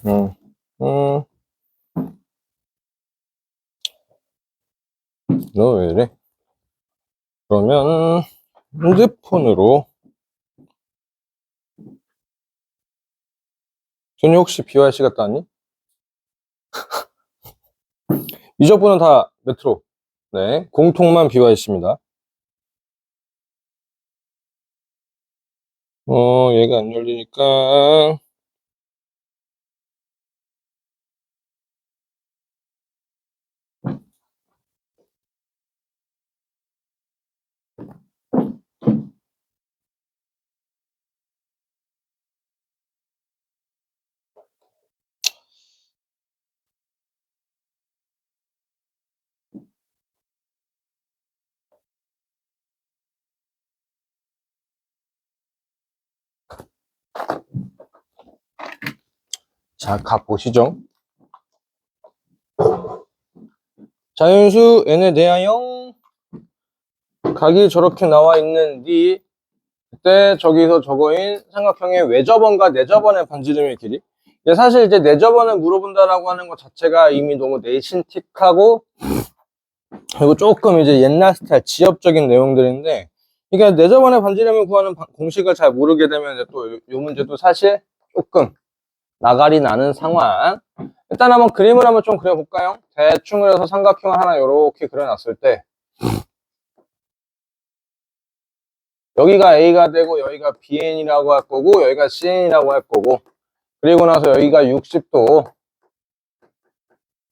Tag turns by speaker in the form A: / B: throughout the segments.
A: 너 왜 이래? 그러면 핸드폰으로 준이 혹시 BYC 갔다 왔니? 이적분은 다 메트로. 네, 공통만 BYC입니다. 얘가 안 열리니까 자, 가보시죠. 자연수 n에 대하여 각이 저렇게 나와 있는데 그때 저기서 저거인 삼각형의 외접원과 내접원의 반지름의 길이. 사실 이제 내접원을 물어본다라고 하는 것 자체가 이미 너무 내신틱하고 그리고 조금 이제 옛날 스타일 지엽적인 내용들인데, 그러니까 내접원의 반지름을 구하는 공식을 잘 모르게 되면 이제 또 이 문제도 사실 조금 나가리 나는 상황. 일단 한번 그림을 한번 좀 그려볼까요? 대충 그려서 삼각형을 하나 이렇게 그려놨을 때 여기가 A가 되고 여기가 BN이라고 할 거고 여기가 CN이라고 할 거고, 그리고 나서 여기가 60도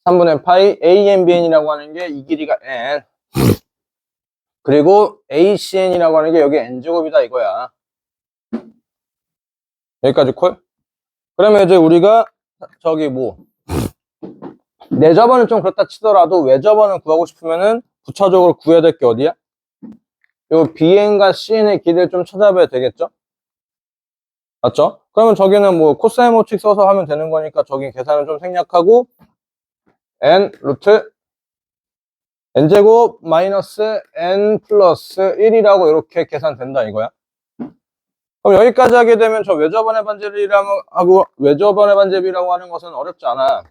A: 3분의 파이 AN, BN이라고 하는 게 이 길이가 N, 그리고 ACN이라고 하는 게 여기 N제곱이다 이거야. 여기까지 콜? 그러면 이제 우리가 저기 내접원은 좀 그렇다 치더라도 외접원을 구하고 싶으면은 부차적으로 구해야 될 게 어디야? 요 BN과 CN의 길이를 좀 찾아봐야 되겠죠? 맞죠? 그러면 저기는 코사인 모칙 써서 하면 되는 거니까 저기 계산은 좀 생략하고 N 루트 N제곱 마이너스 N 플러스 1이라고 이렇게 계산된다 이거야. 그럼 여기까지 하게 되면 저 외접원의 반제비라고 하는 것은 어렵지 않아.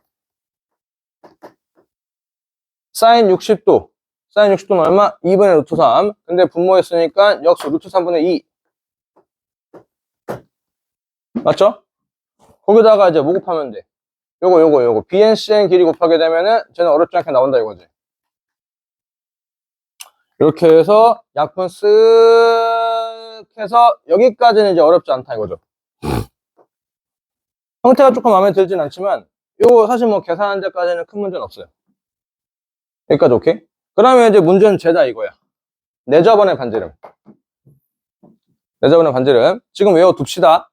A: 사인 60도. 사인 60도는 얼마? 2분의 루트 3. 근데 분모했으니까 역수 루트 3분의 2. 맞죠? 거기다가 이제 뭐 곱하면 돼? 요거. BNCN 길이 곱하게 되면은 쟤는 어렵지 않게 나온다 이거지. 이렇게 해서 약분 쓱 해서 여기까지는 이제 어렵지 않다 이거죠. 형태가 조금 마음에 들진 않지만 요거 사실 계산한 데까지는 큰 문제는 없어요. 여기까지 오케이? 그러면 이제 문제는 죄다 이거야. 내접원의 반지름. 내접원의 반지름. 지금 외워둡시다.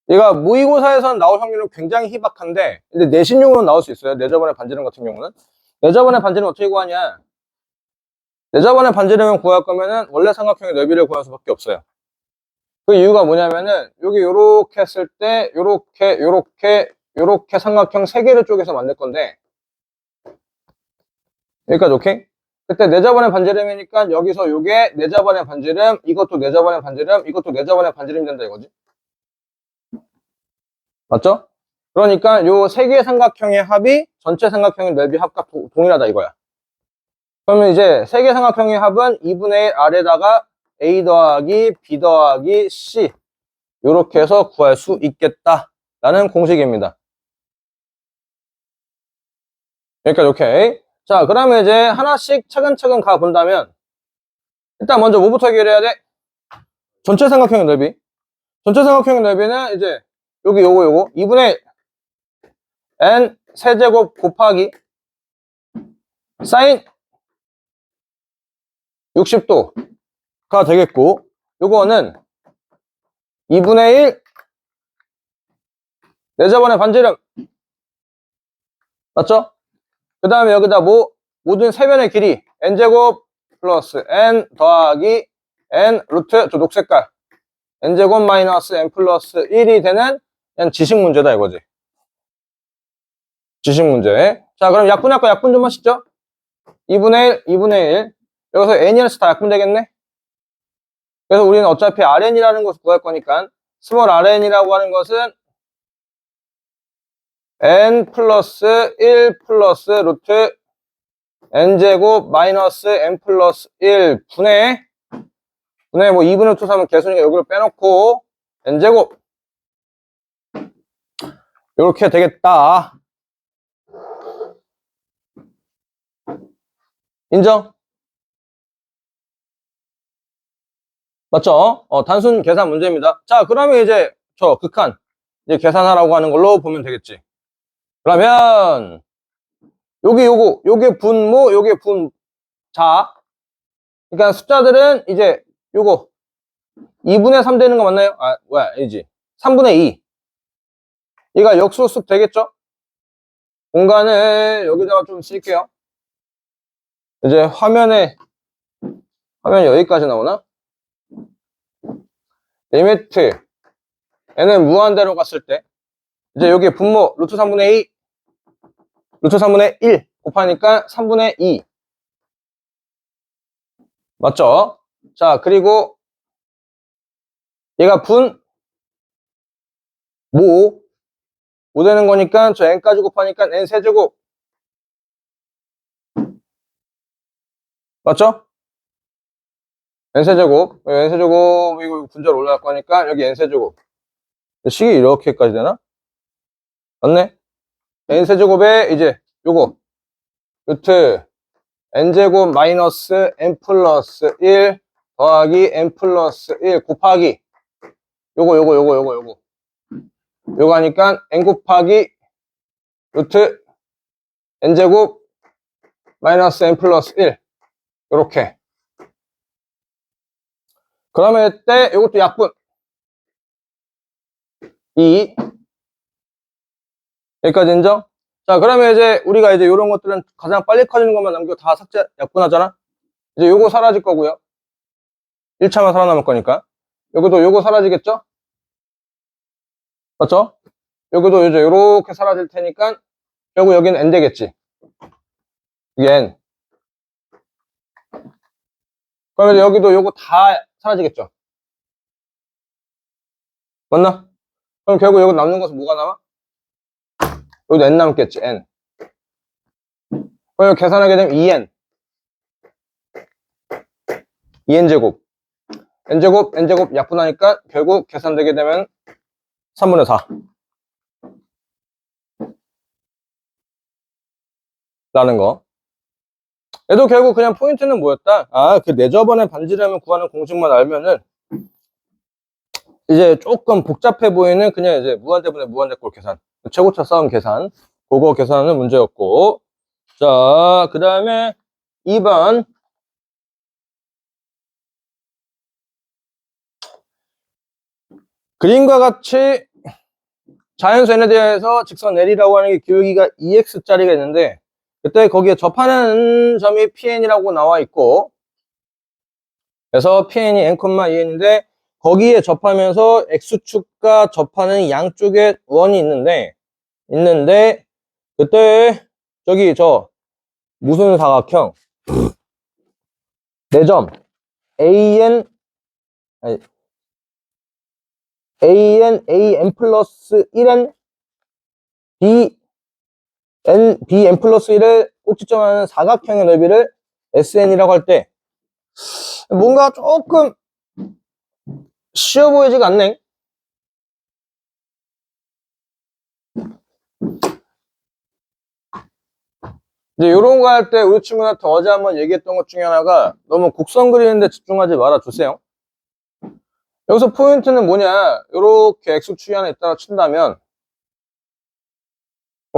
A: 얘가 모의고사에서는 나올 확률은 굉장히 희박한데, 근데 내신용으로 나올 수 있어요. 내접원의 반지름 같은 경우는. 내접원의 반지름 어떻게 구하냐? 내접원의 반지름을 구할 거면은 원래 삼각형의 넓이를 구할 수밖에 없어요. 그 이유가 뭐냐면은 여기 요렇게 했을 때 요렇게 삼각형 3개를 쪼개서 만들 건데, 여기까지 오케이? 그때 내접원의 반지름이니까 여기서 요게 내접원의 반지름, 이것도 내접원의 반지름, 이것도 내접원의 반지름이 된다 이거지. 맞죠? 그러니까 요 3개의 삼각형의 합이 전체 삼각형의 넓이 합과 동일하다 이거야. 그러면 이제 3개 삼각형의 합은 2분의 1 아래다가 A 더하기 B 더하기 C 요렇게 해서 구할 수 있겠다 라는 공식입니다. 여기까지 오케이. 자, 그러면 이제 하나씩 차근차근 가본다면 일단 먼저 뭐부터 해결해야 돼? 전체 삼각형의 넓이. 전체 삼각형의 넓이는 이제 여기 요거 2분의 N 세제곱 곱하기 사인 60도가 되겠고, 요거는 2분의 1 내접원의 반지름. 맞죠? 그 다음에 여기다 모든 세변의 길이 n제곱 플러스 n 더하기 n 루트 저 녹색깔 n제곱 마이너스 n 플러스 1이 되는 그냥 지식 문제다 이거지. 지식 문제. 자, 그럼 약분할까? 약분 좀 하시죠. 2분의 1 여기서 n이라서 다 약분 되겠네. 그래서 우리는 어차피 rn이라는 것을 구할 거니까 스몰 rn이라고 하는 것은 n 플러스 1 플러스 루트 n제곱 마이너스 n 플러스 1 분의 뭐 2분의 2 3은 개수니까 여기를 빼놓고 n제곱 이렇게 되겠다. 인정? 맞죠? 단순 계산 문제입니다. 자, 그러면 이제 저 극한 이제 계산하라고 하는 걸로 보면 되겠지. 그러면 요게 분모, 요게 분자. 그러니까 숫자들은 이제 요거 2분의 3 되는 거 맞나요? 아, 뭐야, 아니지. 3분의 2. 얘가 역수습 되겠죠? 공간을 여기다가 좀 쓸게요. 이제 화면 여기까지 나오나? 리미트 n은 무한대로 갔을 때 이제 여기 분모 루트 3분의 2 루트 3분의 1 곱하니까 3분의 2 맞죠? 자, 그리고 얘가 모 되는 거니까 저 n까지 곱하니까 n 세제곱 맞죠? n세제곱 이거 분자로 올라갈 거니까 여기 n세제곱 식이 이렇게까지 되나? 맞네? n세제곱에 이제 요거 루트 n제곱 마이너스 n 플러스 1 더하기 n 플러스 1 곱하기 요거 하니까 n 곱하기 루트 n제곱 마이너스 n 플러스 1 요렇게. 그러면 이때 요것도 약분 2 여기까지 인정? 자, 그러면 이제 우리가 이제 요런 것들은 가장 빨리 커지는 것만 남기고 다 삭제 약분하잖아? 이제 요거 사라질 거고요. 1차만 살아남을 거니까. 요거 사라지겠죠? 맞죠? 여기도 이제 요렇게 사라질 테니까 결국 여기는 n 되겠지. 이게 n. 그러면 여기도 요거 다 사라지겠죠? 맞나? 그럼 결국 여기 남는 것은 뭐가 남아? 여기도 n 남겠지, n. 그럼 계산하게 되면 2n. 2n제곱. n제곱 약분하니까 결국 계산되게 되면 3분의 4. 라는 거. 얘도 결국 그냥 포인트는 뭐였다? 아, 그 내저번의 반지름을 구하는 공식만 알면은 이제 조금 복잡해 보이는 그냥 이제 무한대분의 무한대꼴 계산. 최고차 싸움 계산. 그거 계산하는 문제였고. 자, 그 다음에 2번. 그림과 같이 자연수 n에 대해서 직선 L이라고 하는 게 기울기가 2x짜리가 있는데 그때 거기에 접하는 점이 PN이라고 나와 있고 그래서 PN이 n,2n인데 거기에 접하면서 x축과 접하는 양쪽에 원이 있는데 그때 저기 무슨 사각형 4점 AN 아니, AN 플러스 1N BN 플러스 1을 꼭지점하는 사각형의 넓이를 SN이라고 할 때 뭔가 조금 쉬워 보이지가 않네. 이제 요런 거 할 때 우리 친구한테 어제 한번 얘기했던 것 중에 하나가 너무 곡선 그리는데 집중하지 말아 주세요. 여기서 포인트는 뭐냐? 요렇게 x축이 하나 있다가 친다면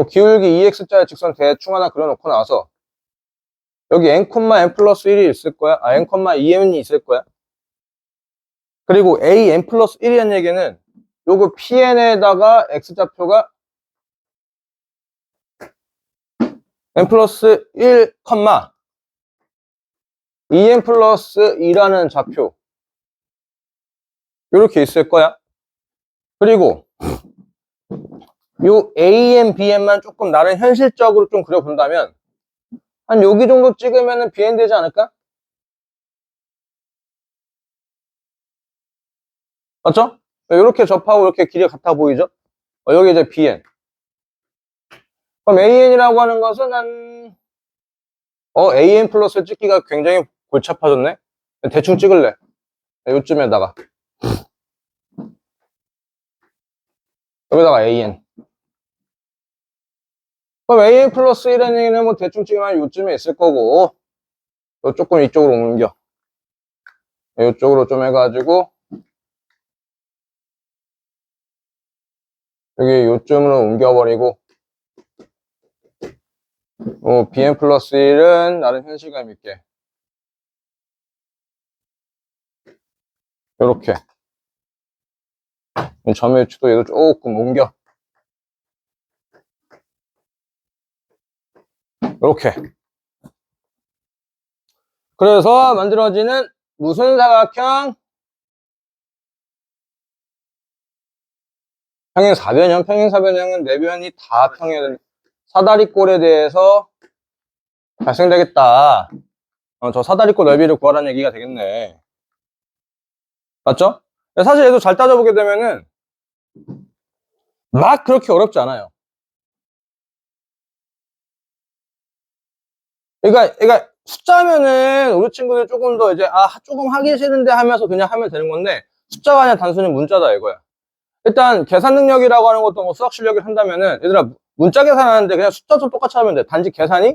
A: 기울기 2x짜리 직선 대충 하나 그려놓고 나서 여기 n, n 플러스 1이 있을 거야. n, 2n이 있을 거야. 그리고 an 플러스 1이라는 얘기는 요거 pn에다가 x좌표가 n 플러스 1, 2n 플러스 2라는 좌표 요렇게 있을 거야. 그리고 요 AN, BN만 조금 나를 현실적으로 좀 그려본다면 한 여기 정도 찍으면 BN 되지 않을까? 맞죠? 이렇게 접하고 이렇게 길이 같아 보이죠? 여기 이제 BN 그럼 AN이라고 하는 것은 AN 플러스 찍기가 굉장히 골치 아파졌네? 대충 찍을래. 요쯤에다가. 여기다가 AN. 그럼 AN 플러스 1N은 뭐 대충 찍으면 요쯤에 있을 거고, 또 조금 이쪽으로 옮겨. 이쪽으로 좀 해가지고, 여기 요쯤으로 옮겨버리고, BN 플러스 1은 나름 현실감 있게. 요렇게. 점의 위치도 얘도 조금 옮겨. 요렇게. 그래서 만들어지는 무슨 사각형? 평행사변형. 평행사변형은 내변이 다 사다리꼴에 대해서 발생되겠다. 저 사다리꼴 넓이를 구하라는 얘기가 되겠네. 맞죠? 사실 얘도 잘 따져보게 되면은 막 그렇게 어렵지 않아요. 그러니까 숫자면은 우리 친구들 조금 더 이제 조금 하기 싫은데 하면서 그냥 하면 되는 건데, 숫자가 아니라 단순히 문자다 이거야. 일단 계산 능력이라고 하는 것도 뭐 수학 실력을 한다면은, 얘들아 문자 계산하는데 그냥 숫자도 똑같이 하면 돼. 단지 계산이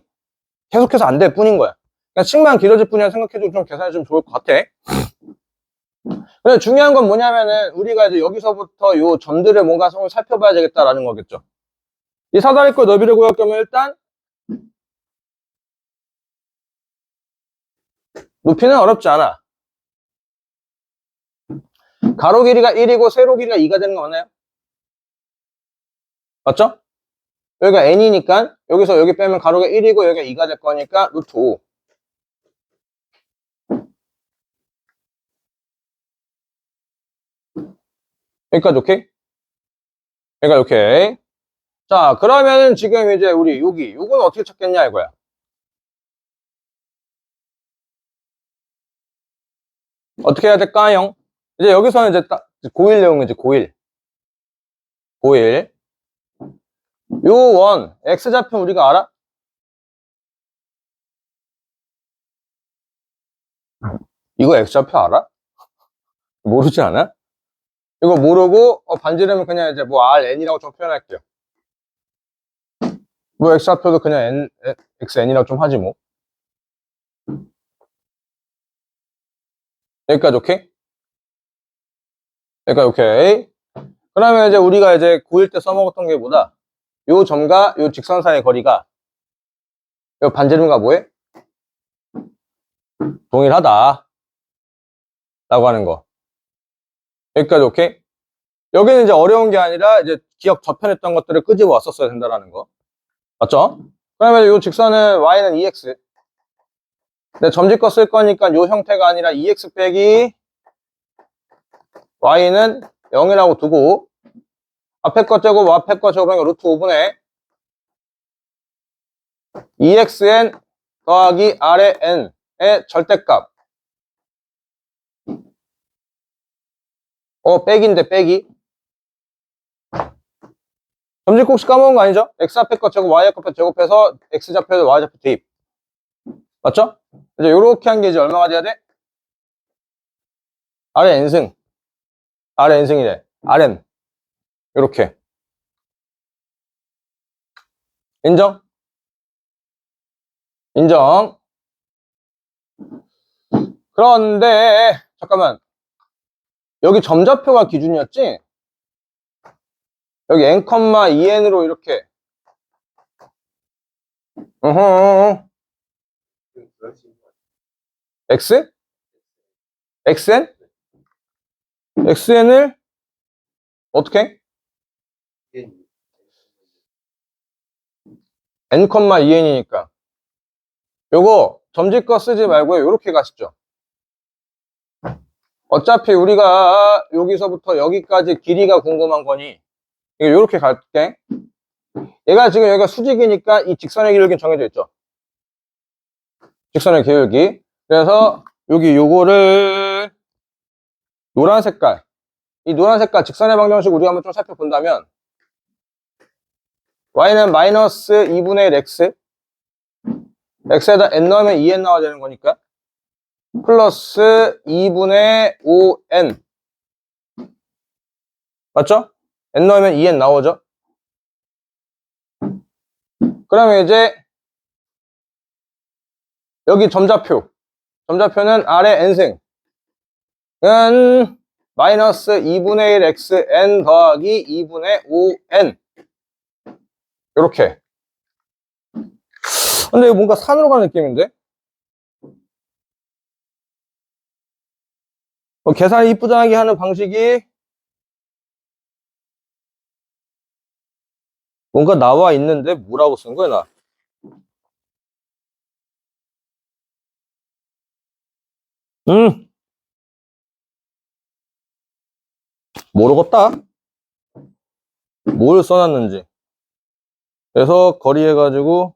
A: 계속해서 안 될 뿐인 거야. 그냥 층만 길어질 뿐이야. 생각해주고 좀 계산이 좀 좋을 것 같아. 근데 중요한 건 뭐냐면은, 우리가 이제 여기서부터 요 점들의 뭔가 성을 살펴봐야 되겠다라는 거겠죠. 이 사다리꼴 넓이를 구할 거면 일단 높이는 어렵지 않아. 가로 길이가 1이고 세로 길이가 2가 되는 거 맞나요? 맞죠? 여기가 n이니까 여기서 여기 빼면 가로가 1이고 여기가 2가 될 거니까 루트 5. 여기까지 오케이? 여기까지 오케이. 자, 그러면 지금 이제 우리 요건 어떻게 찾겠냐 이거야. 어떻게 해야 될까요? 이제 여기서는 이제 딱 고1 내용이지. 고1 요 원 x좌표 우리가 알아? 이거 x좌표 알아? 모르지 않아? 이거 모르고 반지름은 그냥 이제 뭐 rn이라고 좀 표현할게요. 뭐 x좌표도 그냥 xn이라고 좀 하지 뭐. 여기까지 오케이? 여기까지 오케이. 그러면 이제 우리가 이제 고1 때 써먹었던 게 뭐다? 요 점과 요 직선 사이의 거리가 요 반지름과 뭐해? 동일하다 라고 하는 거. 여기까지 오케이? 여기는 이제 어려운 게 아니라 이제 기억 저편했던 것들을 끄집어 왔었어야 된다라는 거. 맞죠? 그러면 요 직선은 y는 2x. 근데 점집거 쓸 거니까 요 형태가 아니라 2x 빼기 y는 0이라고 두고, 앞에 거 제곱 앞에 거 제곱하니까 루트 5분의 2xn 더하기 r의 n의 절대값. 빼기인데 빼기. 점집 혹시 까먹은 거 아니죠? x 앞에 거 제곱 y 앞에 거 제곱해서 x 좌표에서 y 좌표 대입. 맞죠? 이제 요렇게 한 게 이제 얼마가 돼야 돼? r의 n승. r의 n승이래. rn. 요렇게. 인정? 인정. 그런데 잠깐만, 여기 점좌표가 기준이었지? 여기 n, 2n으로 이렇게. x? xn? xn을 어떻게? n, 2n이니까 요거 점집거 쓰지 말고 요렇게 가시죠. 어차피 우리가 여기서부터 여기까지 길이가 궁금한 거니 이거 요렇게 갈게. 얘가 지금 여기가 수직이니까 이 직선의 기울기는 정해져 있죠. 직선의 기울기. 그래서 여기 요거를 노란 색깔, 이 노란 색깔 직선의 방정식 우리가 한번 좀 살펴본다면, y는 마이너스 2분의 1 x. x에다 n 넣으면 2n 나와야 되는 거니까. 플러스 2분의 5n. 맞죠? n 넣으면 2n 나오죠? 그러면 이제 여기 점좌표. 점좌표는 아래 n승. 은 마이너스 2분의 1 xn 더하기 2분의 5n. 요렇게. 근데 이거 뭔가 산으로 가는 느낌인데? 계산이 이쁘장하게 하는 방식이 뭔가 나와 있는데 뭐라고 쓴 거야, 나? 모르겠다. 뭘 써놨는지. 그래서 거리해가지고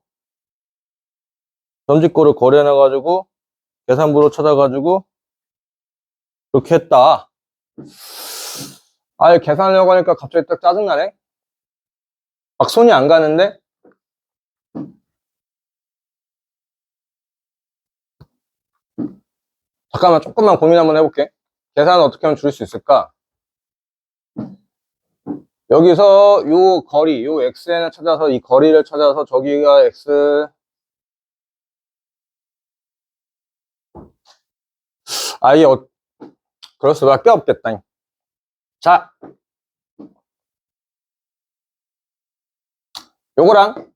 A: 점짓고를 거리해놔가지고 계산부로 찾아가지고 그렇게 했다. 아예 계산하려고 하니까 갑자기 딱 짜증나네. 막 손이 안 가는데? 잠깐만 조금만 고민 한번 해볼게. 계산을 어떻게 하면 줄일 수 있을까? 여기서 요 거리, 요 xn을 찾아서 이 거리를 찾아서 저기가 x 아예 그럴 수밖에 없겠다. 자, 요거랑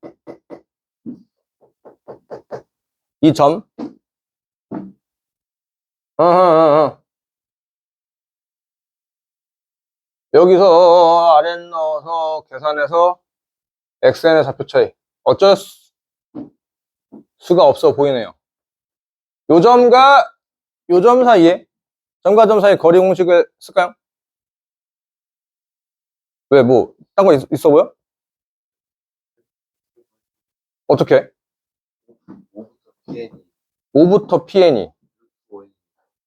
A: 이 점, 여기서 Rn 넣어서 계산해서 xn의 좌표 차이 어쩔 수가 없어 보이네요. 요 점과 요 점 사이에 점과 점 사이 거리 공식을 쓸까요? 왜 뭐 딴 거 있어 보여? 어떻게? 5부터 pn이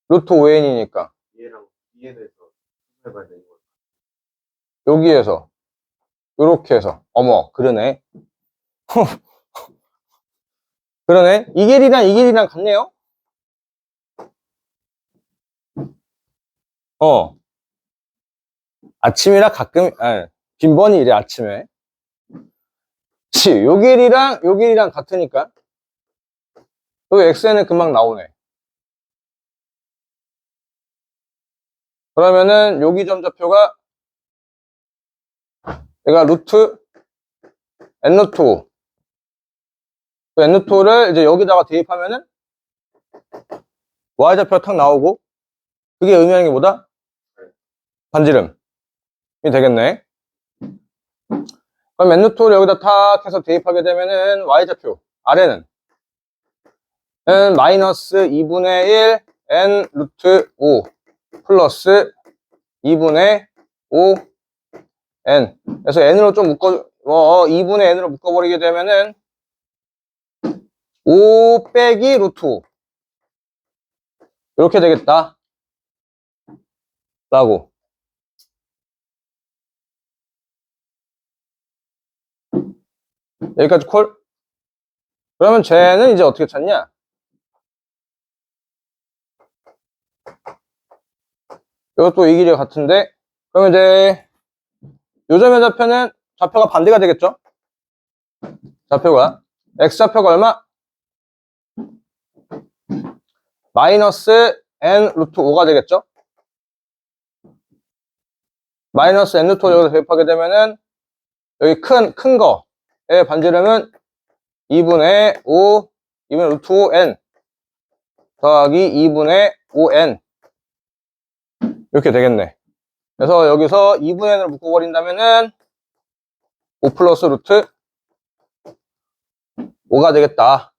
A: 루트 5n이니까
B: 얘랑 Bn에서 해봐야 되는 거야.
A: 여기에서 요렇게 해서 어머 그러네. 그러네. 이 길이랑 같네요. 아침이라 가끔 빈번히 이래 아침에. 요 길이랑 같으니까 또 xn은 금방 나오네. 그러면은 여기 점좌표가 얘가 루트 n 루트 5. 그 n 루트 5를 이제 여기다가 대입하면은 y좌표가 탁 나오고 그게 의미하는 게 뭐다? 반지름이 되겠네. 그럼 n 루트 5를 여기다 탁 해서 대입하게 되면은 y좌표 아래는 마이너스 2분의 1 n 루트 5 플러스 2분의 5 n. 그래서 n으로 좀 2분의 n으로 묶어버리게 되면은 5 빼기 루트 5 이렇게 되겠다 라고. 여기까지 콜? 그러면 쟤는 이제 어떻게 찾냐? 이것도 이 길이가 같은데 그러면 이제 요점의 좌표는 좌표가 반대가 되겠죠? 좌표가 x좌표가 얼마? 마이너스 n 루트 5가 되겠죠? 마이너스 n 루트 5 여기서 대입하게 되면은 여기 큰 거의 반지름은 2분의 5 2분의 루트 5n 더하기 2분의 5n 이렇게 되겠네. 그래서 여기서 2분의 n을 묶어버린다면은 5 플러스 루트 5가 되겠다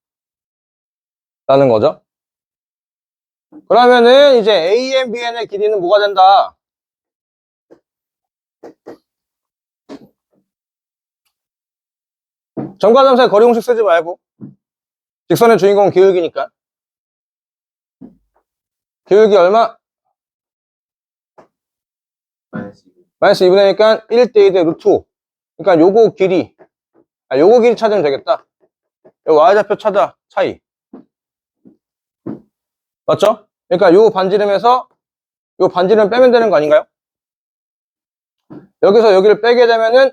A: 라는 거죠. 그러면은 이제 AN, BN의 길이는 뭐가 된다? 점과 점 사이 거리 공식 쓰지 말고 직선의 주인공은 기울기니까 기울기 얼마? 마이너스 2분의 1이니까 1대 2대 루트 5. 그러니까 요거 길이 요거 길이 찾으면 되겠다. 요 y좌표 찾아, 차이. 맞죠? 그러니까 요 반지름에서 요 반지름 빼면 되는 거 아닌가요? 여기서 여기를 빼게 되면은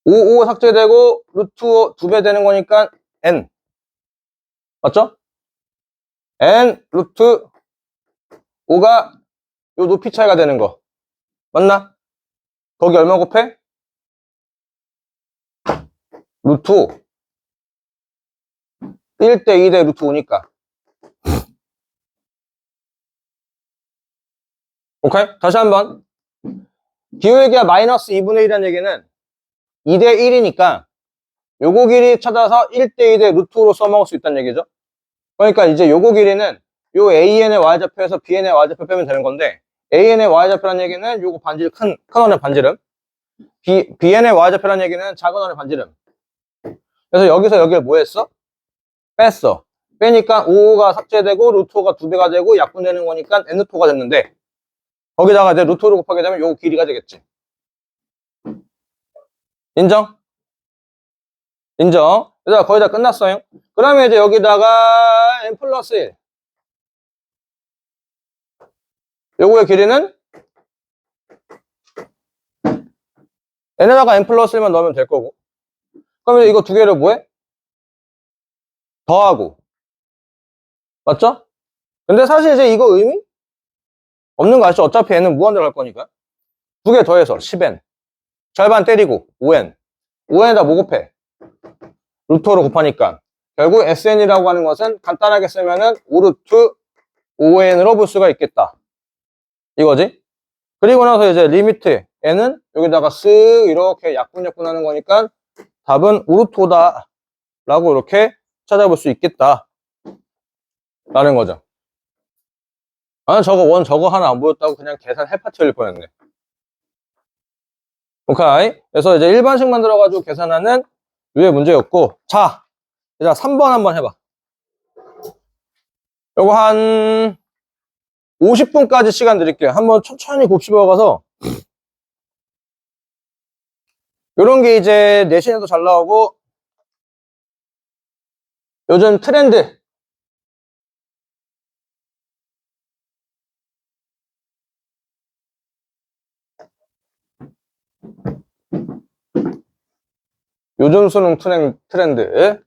A: 5 삭제되고 루트 5 2배 되는 거니까 n. 맞죠? n 루트 5가 요 높이 차이가 되는 거. 맞나? 거기 얼마 곱해? 루트 5. 1대 2대 루트 5니까. 오케이? 다시 한번. 기울기가 마이너스 2분의 1이라는 얘기는 2대 1이니까 요거 길이 찾아서 1대 2대 루트 5로 써먹을 수 있다는 얘기죠. 그러니까 이제 요거 길이는 요 AN의 Y좌표에서 BN의 Y좌표 빼면 되는 건데 AN의 Y좌표라는 얘기는 요거 반지름, 큰 원의 반지름. BN의 Y좌표라는 얘기는 작은 원의 반지름. 그래서 여기서 여기를 뭐 했어? 뺐어. 빼니까 5가 삭제되고 루트 5가 2배가 되고 약분되는 거니까 N5가 됐는데 거기다가 이제 루트 5를 곱하게 되면 요거 길이가 되겠지. 인정? 인정. 그래서 거의 다 끝났어요. 그러면 이제 여기다가 n 플러스 1. 요거의 길이는 n에다가 n 플러스 1만 넣으면 될 거고. 그러면 이거 두 개를 뭐해? 더하고. 맞죠? 근데 사실 이제 이거 의미 없는 거 아시죠? 어차피 n은 무한대로 할 거니까. 두 개 더해서 10n. 절반 때리고 5n. 5n에다 뭐 곱해? 루트 5로 곱하니까. 결국 sn이라고 하는 것은 간단하게 쓰면은 5루트 5n으로 볼 수가 있겠다. 이거지? 그리고 나서 이제 리미트 n은 여기다가 쓱 이렇게 약분하는 거니까 답은 5루트 5다 라고 이렇게 찾아볼 수 있겠다 라는 거죠. 아, 저거 하나 안 보였다고 그냥 계산 해파티 흘릴 뻔했네. 오케이. 그래서 이제 일반식 만들어가지고 계산하는 위의 문제였고, 자, 이제 3번 한번 해봐. 요거 한 50분까지 시간 드릴게요. 한번 천천히 곱씹어가서 요런 게 이제 내신에도 잘 나오고 요즘 트렌드 요즘 수능 트렌드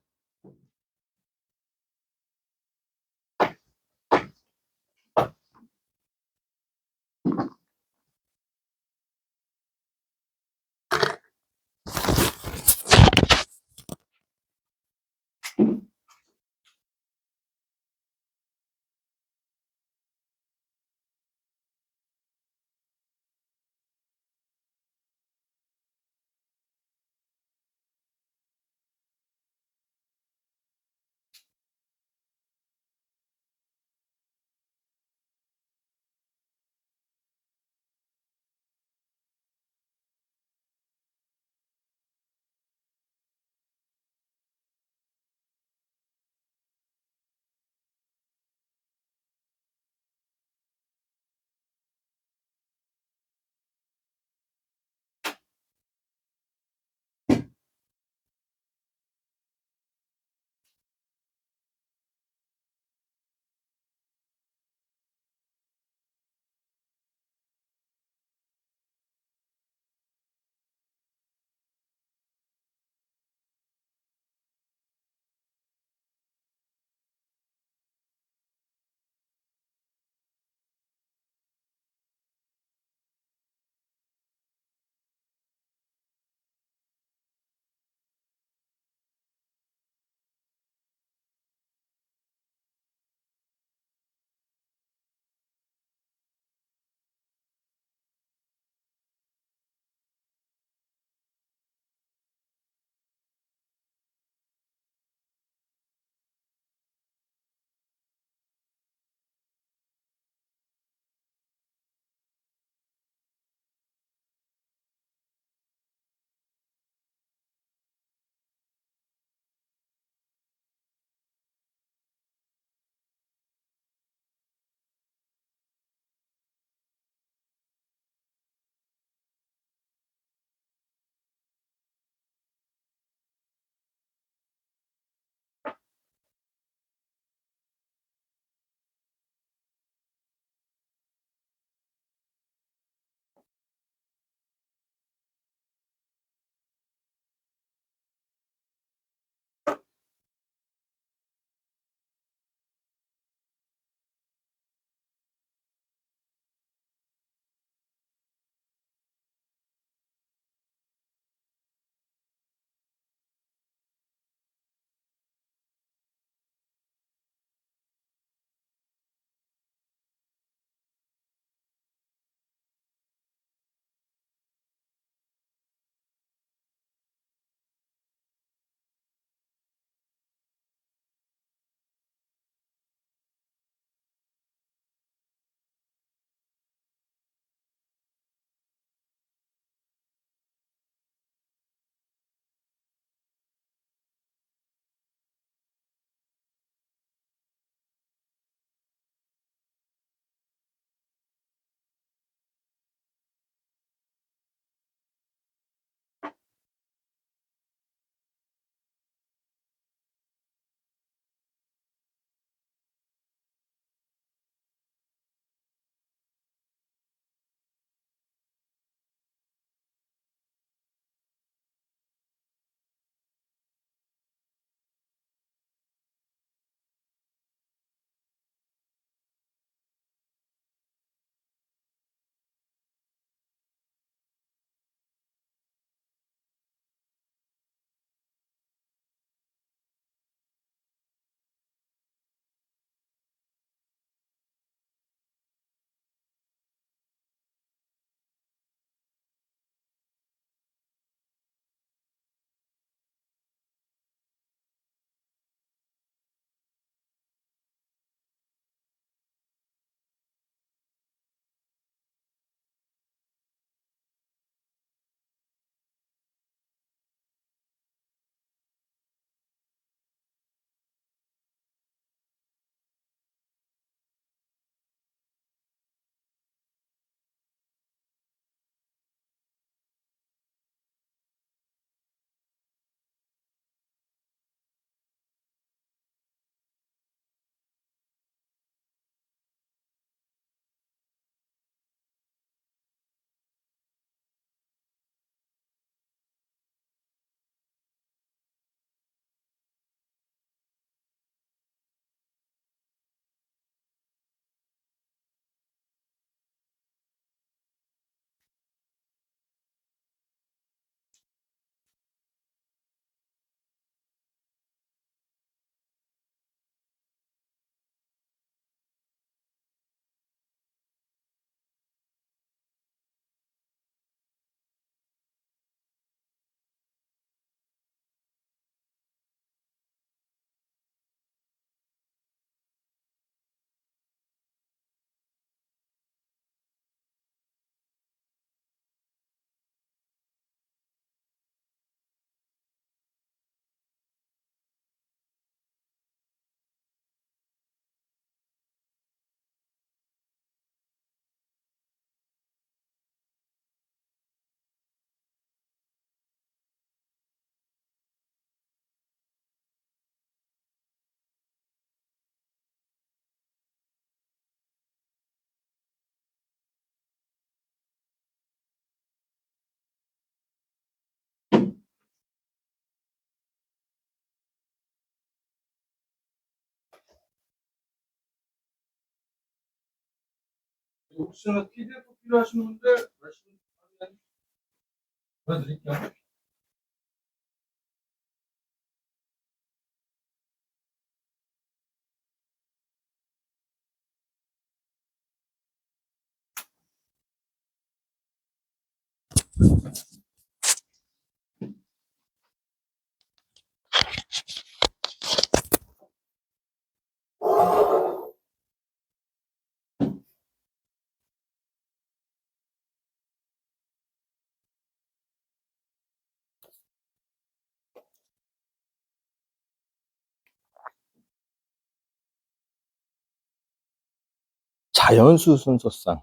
A: 혹시나 PDF 필요하신 분들 말씀 보여드릴게요. 자연수 순서상.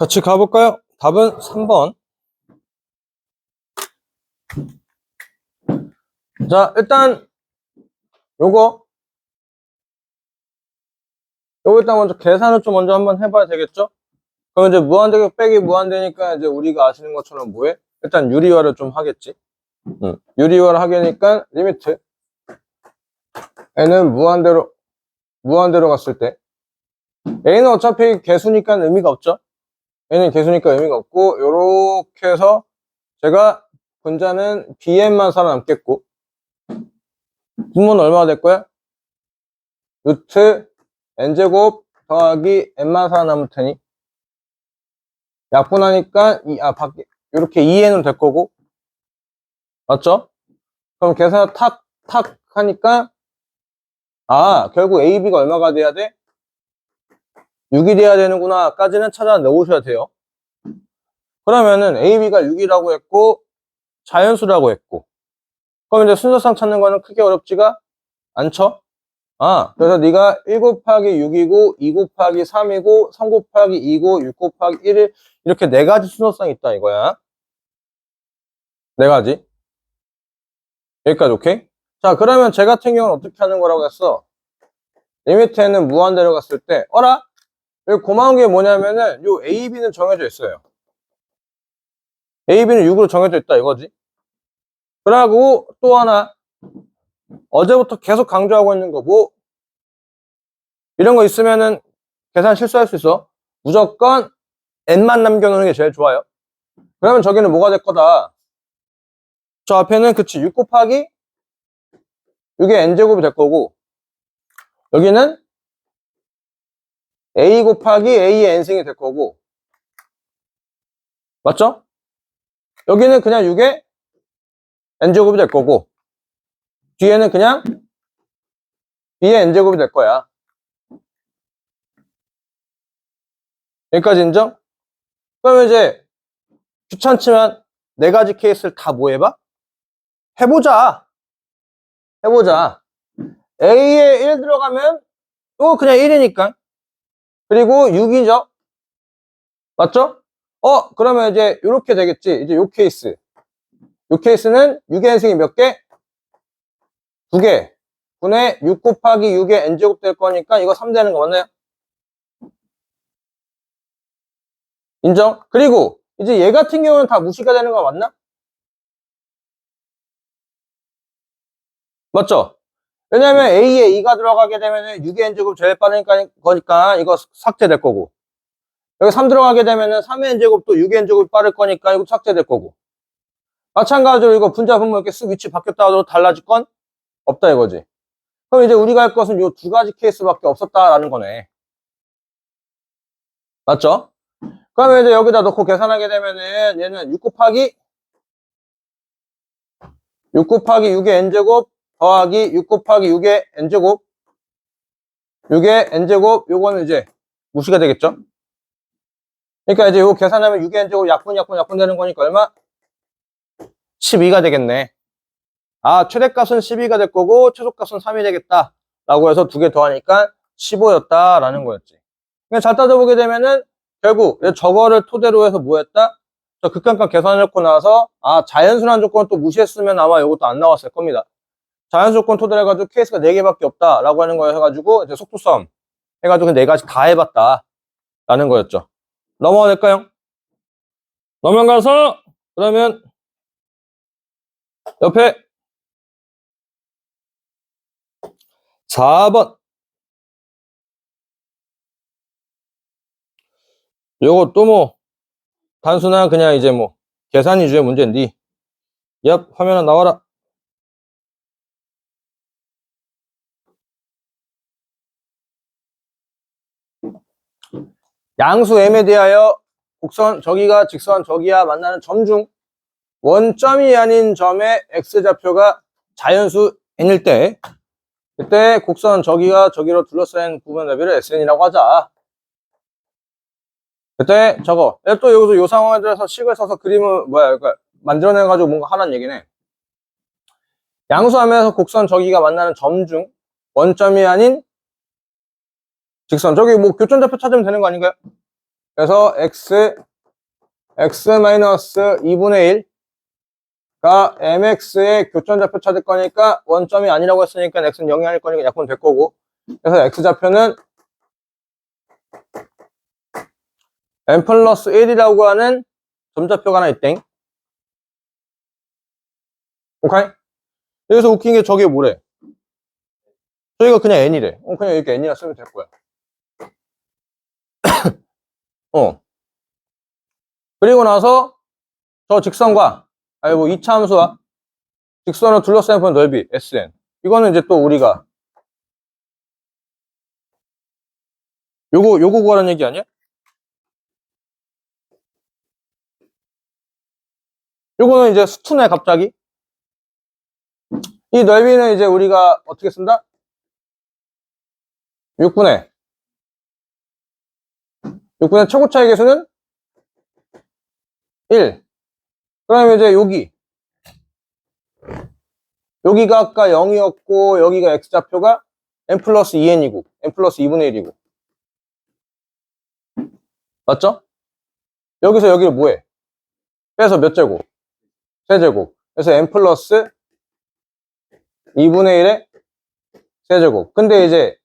A: 같이 가볼까요? 답은 3번. 자, 일단 요거 일단 먼저 계산을 좀 먼저 한번 해봐야 되겠죠? 그럼 이제 무한대격 빼기 무한대니까 이제 우리가 아시는 것처럼 뭐해? 일단 유리화를 좀 하겠지. 유리화를 하게니까 리미트 n은 무한대로 갔을 때 a는 어차피 개수니까 의미가 없죠. a는 개수니까 의미가 없고 요렇게 해서 제가 분자는 bn만 살아남겠고 분모는 얼마가 될 거야? 루트 n제곱 더하기 n만 살아남을 테니 약분하니까 이렇게 2n은 될 거고 맞죠? 그럼 계산 탁 하니까 결국 AB가 얼마가 돼야 돼? 6이 돼야 되는구나 까지는 찾아 넣으셔야 돼요. 그러면은 AB가 6이라고 했고 자연수라고 했고 그럼 이제 순서상 찾는 거는 크게 어렵지가 않죠? 그래서 네가 1 곱하기 6이고 2 곱하기 3이고 3 곱하기 2고 6 곱하기 1을 이렇게 4가지 순서상이 있다 이거야. 4가지. 여기까지 오케이? 자 그러면 제 같은 경우는 어떻게 하는 거라고 했어? 리미트에는 무한대로 갔을 때 여기 고마운 게 뭐냐면은 요 AB는 정해져 있어요. AB는 6으로 정해져 있다 이거지. 그러고 또 하나 어제부터 계속 강조하고 있는 거 뭐 이런 거 있으면은 계산 실수할 수 있어. 무조건 n만 남겨놓는 게 제일 좋아요. 그러면 저기는 뭐가 될 거다. 저 앞에는 그치 6 곱하기 6의 n제곱이 될 거고 여기는 a 곱하기 a의 n승이 될 거고 맞죠? 여기는 그냥 6의 n제곱이 될 거고 뒤에는 그냥 b의 n제곱이 될 거야. 여기까지 인정? 그러면 이제 귀찮지만 네 가지 케이스를 다 뭐 해봐? 해보자. A에 1 들어가면 또 그냥 1이니까. 그리고 6이죠. 맞죠? 그러면 이제 이렇게 되겠지. 이제 요 케이스. 요 케이스는 6의 n승이 몇 개? 2개. 분의 6 곱하기 6의 n제곱 될 거니까 이거 3 되는 거 맞나요? 인정? 그리고 이제 얘 같은 경우는 다 무시가 되는 거 맞나? 맞죠? 왜냐면 A에 2가 들어가게 되면 6의 n제곱 제일 빠르니까 거니까 이거 삭제될 거고 여기 3 들어가게 되면 3의 n제곱도 6의 n제곱이 빠를 거니까 이거 삭제될 거고 마찬가지로 이거 분자 분모 이렇게 쓱 위치 바뀌었다 하도 달라질 건 없다 이거지. 그럼 이제 우리가 할 것은 요 두 가지 케이스밖에 없었다라는 거네. 맞죠? 그러면 이제 여기다 넣고 계산하게 되면은 얘는 6 곱하기 6의 n제곱 더하기 6 곱하기 6의 n제곱 6의 n제곱 요거는 이제 무시가 되겠죠? 그러니까 이제 요거 계산하면 6의 n제곱 약분 되는 거니까 얼마? 12가 되겠네. 아, 최대값은 12가 될 거고 최소값은 3이 되겠다 라고 해서 두 개 더하니까 15였다라는 거였지. 그냥 잘 따져보게 되면은 결국 저거를 토대로 해서 뭐 했다? 저 극한값 계산해놓고 나서 자연순환 조건 또 무시했으면 아마 이것도 안 나왔을 겁니다. 자연수 조건 토대로 해가지고 케이스가 4개밖에 없다라고 하는 거 해가지고 이제 속도싸움 해가지고 4가지 다 해봤다라는 거였죠. 넘어가 될까요? 넘어가서 그러면 옆에 4번 요것도 뭐 단순한 그냥 이제 뭐 계산 위주의 문제인데 얍 화면에 나와라. 양수 m에 대하여 곡선 저기가 직선 저기야 만나는 점 중 원점이 아닌 점의 x좌표가 자연수 n일 때 그때 곡선 저기가 저기로 둘러싸인 부분 넓이를 sn이라고 하자. 그때 저거 또 여기서 요 상황에 대해서 식을 써서 그림을 그러니까 만들어내가지고 뭔가 하라는 얘기네. 양수하면서 곡선 저기가 만나는 점 중 원점이 아닌 직선 저기 뭐 교점좌표 찾으면 되는 거 아닌가요? 그래서 x 2분의 1가 mx의 교점좌표 찾을 거니까 원점이 아니라고 했으니까 x는 0이 아닐 거니까 약분 될 거고 그래서 x좌표는 m 플러스 1이라고 하는 점좌표가 하나 있땡. 오케이? 여기서 웃긴 게 저게 뭐래? 저기가 그냥 n이래. 그냥 이렇게 n이라 쓰면 될 거야. 그리고 나서 저 직선과 뭐 2차 함수와 직선을 둘러싸인 부분 넓이 SN 이거는 이제 또 우리가 요거 구하라는 얘기 아니야? 요거는 이제 수투네 갑자기. 이 넓이는 이제 우리가 어떻게 쓴다? 6분의 최고 차이 계수는 1. 그러면 이제 여기가 아까 0이었고 여기가 x좌표가 n 플러스 2n이고 n 플러스 2분의 1이고 맞죠? 여기서 여기를 뭐해? 빼서 몇 제곱? 세제곱. 그래서 n 플러스 2분의 1의 세제곱. 근데 이제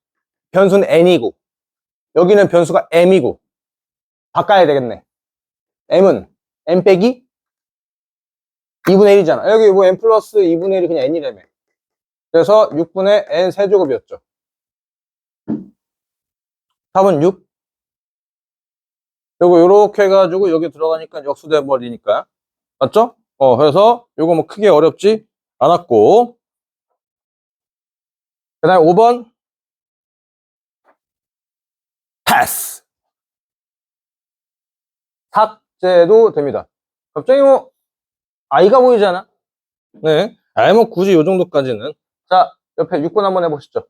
A: 변수는 n이고 여기는 변수가 m이고 바꿔야 되겠네. m은 n 빼기 2분의 1이잖아. 여기 뭐 n 플러스 2분의 1이 그냥 n이라며. 그래서 6분의 n 세제곱이었죠. 답은 6. 요거 요렇게 해가지고 여기 들어가니까 역수돼 버리니까. 맞죠? 그래서 요거 뭐 크게 어렵지 않았고. 그 다음에 5번. 패스. 삭제도 됩니다. 갑자기 뭐, 아이가 보이잖아? 네. 아이, 뭐, 굳이 요 정도까지는. 자, 옆에 6번 한번 해보시죠.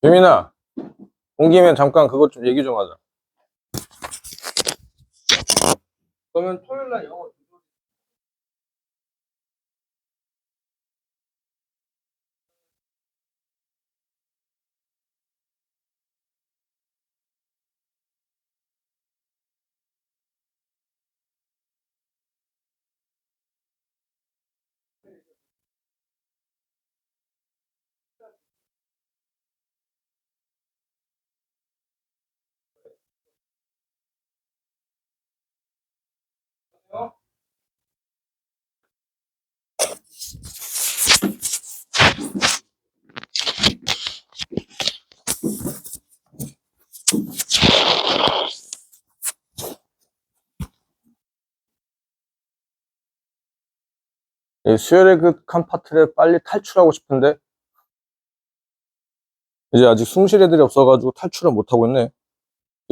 A: 유민아, 온 김에 잠깐 그것 좀 얘기 좀 하자. 그러면 토요일 날 영어 수열의 극한 파트를 빨리 탈출하고 싶은데, 이제 아직 숨쉴 애들이 없어가지고 탈출을 못하고 있네.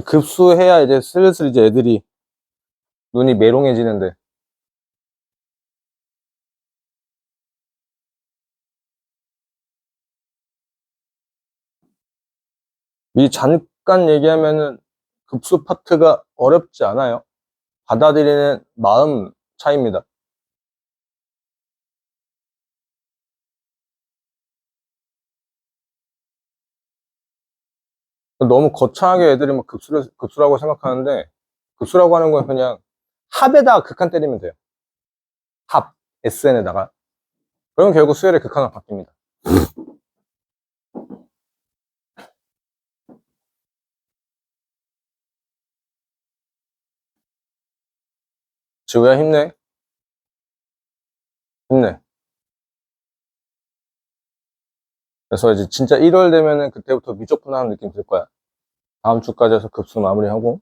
A: 급수해야 이제 슬슬 이제 애들이 눈이 메롱해지는데. 잠깐 얘기하면은 급수 파트가 어렵지 않아요. 받아들이는 마음 차이입니다. 너무 거창하게 애들이 막 급수라고 생각하는데, 급수라고 하는 건 그냥 합에다가 극한 때리면 돼요. 합, SN에다가. 그럼 결국 수열의 극한으로 바뀝니다. 지우야 힘내. 힘내. 그래서 이제 진짜 1월 되면은 그때부터 미적분하는 느낌 들 거야. 다음 주까지 해서 급수 마무리하고.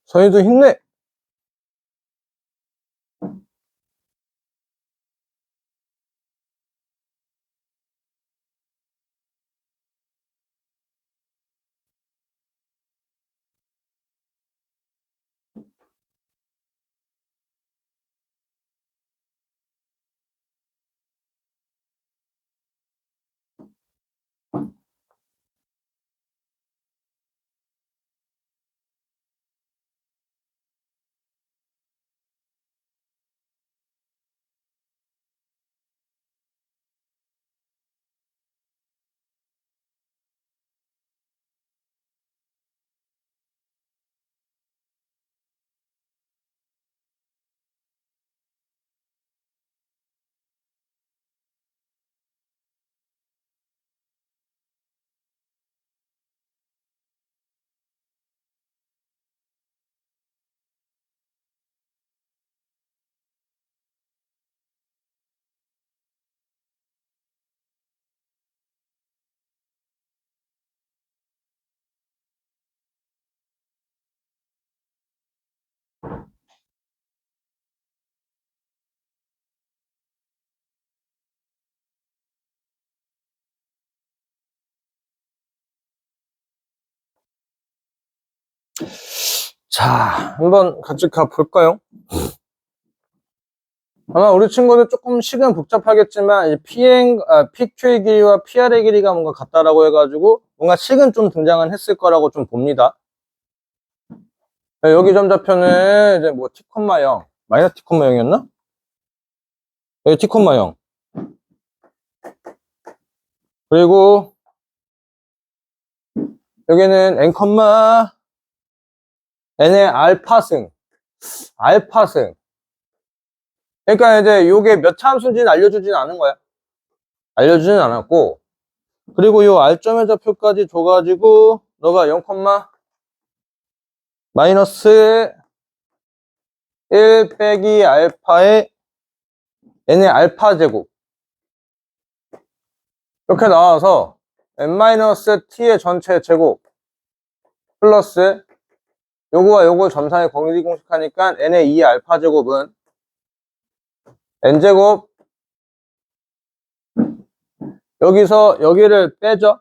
A: 서희도 힘내. 자, 한번 같이 가볼까요? 아마 우리 친구들 조금 식은 복잡하겠지만, 이 PQ의 길이와 PR의 길이가 뭔가 같다라고 해가지고, 뭔가 식은 좀 등장은 했을 거라고 좀 봅니다. 네, 여기 점좌표는 이제 뭐 T, 0, 마이너스 T, 0이었나? 여기 T, 0. 그리고, 여기는 N, N의 알파승. 알파승. 그러니까 이제 요게 몇 차 함수인지는 알려주진 않은 거야. 알려주진 않았고, 그리고 요 R점의 좌표까지 줘가지고, 너가 0, 마이너스 1 빼기 알파의 n의 알파 제곱. 이렇게 나와서 n-t의 전체 제곱 플러스 요거와 요거 점사의 거리 공식하니까 n의 2 알파 제곱은 n제곱, 여기서 여기를 빼죠.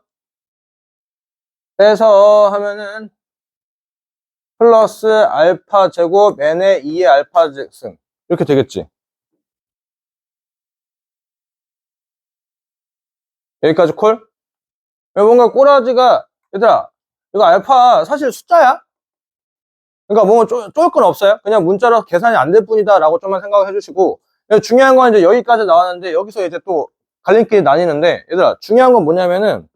A: 빼서 하면은 플러스 알파 제곱 n의 2의 알파 승 이렇게 되겠지. 여기까지 콜? 뭔가 꼬라지가, 얘들아, 이거 알파 사실 숫자야? 그러니까 뭔가 쪼일 건 없어요. 그냥 문자로 계산이 안 될 뿐이다 라고 좀만 생각을 해주시고, 중요한 건 이제 여기까지 나왔는데, 여기서 이제 또 갈림길이 나뉘는데, 얘들아, 중요한 건 뭐냐면은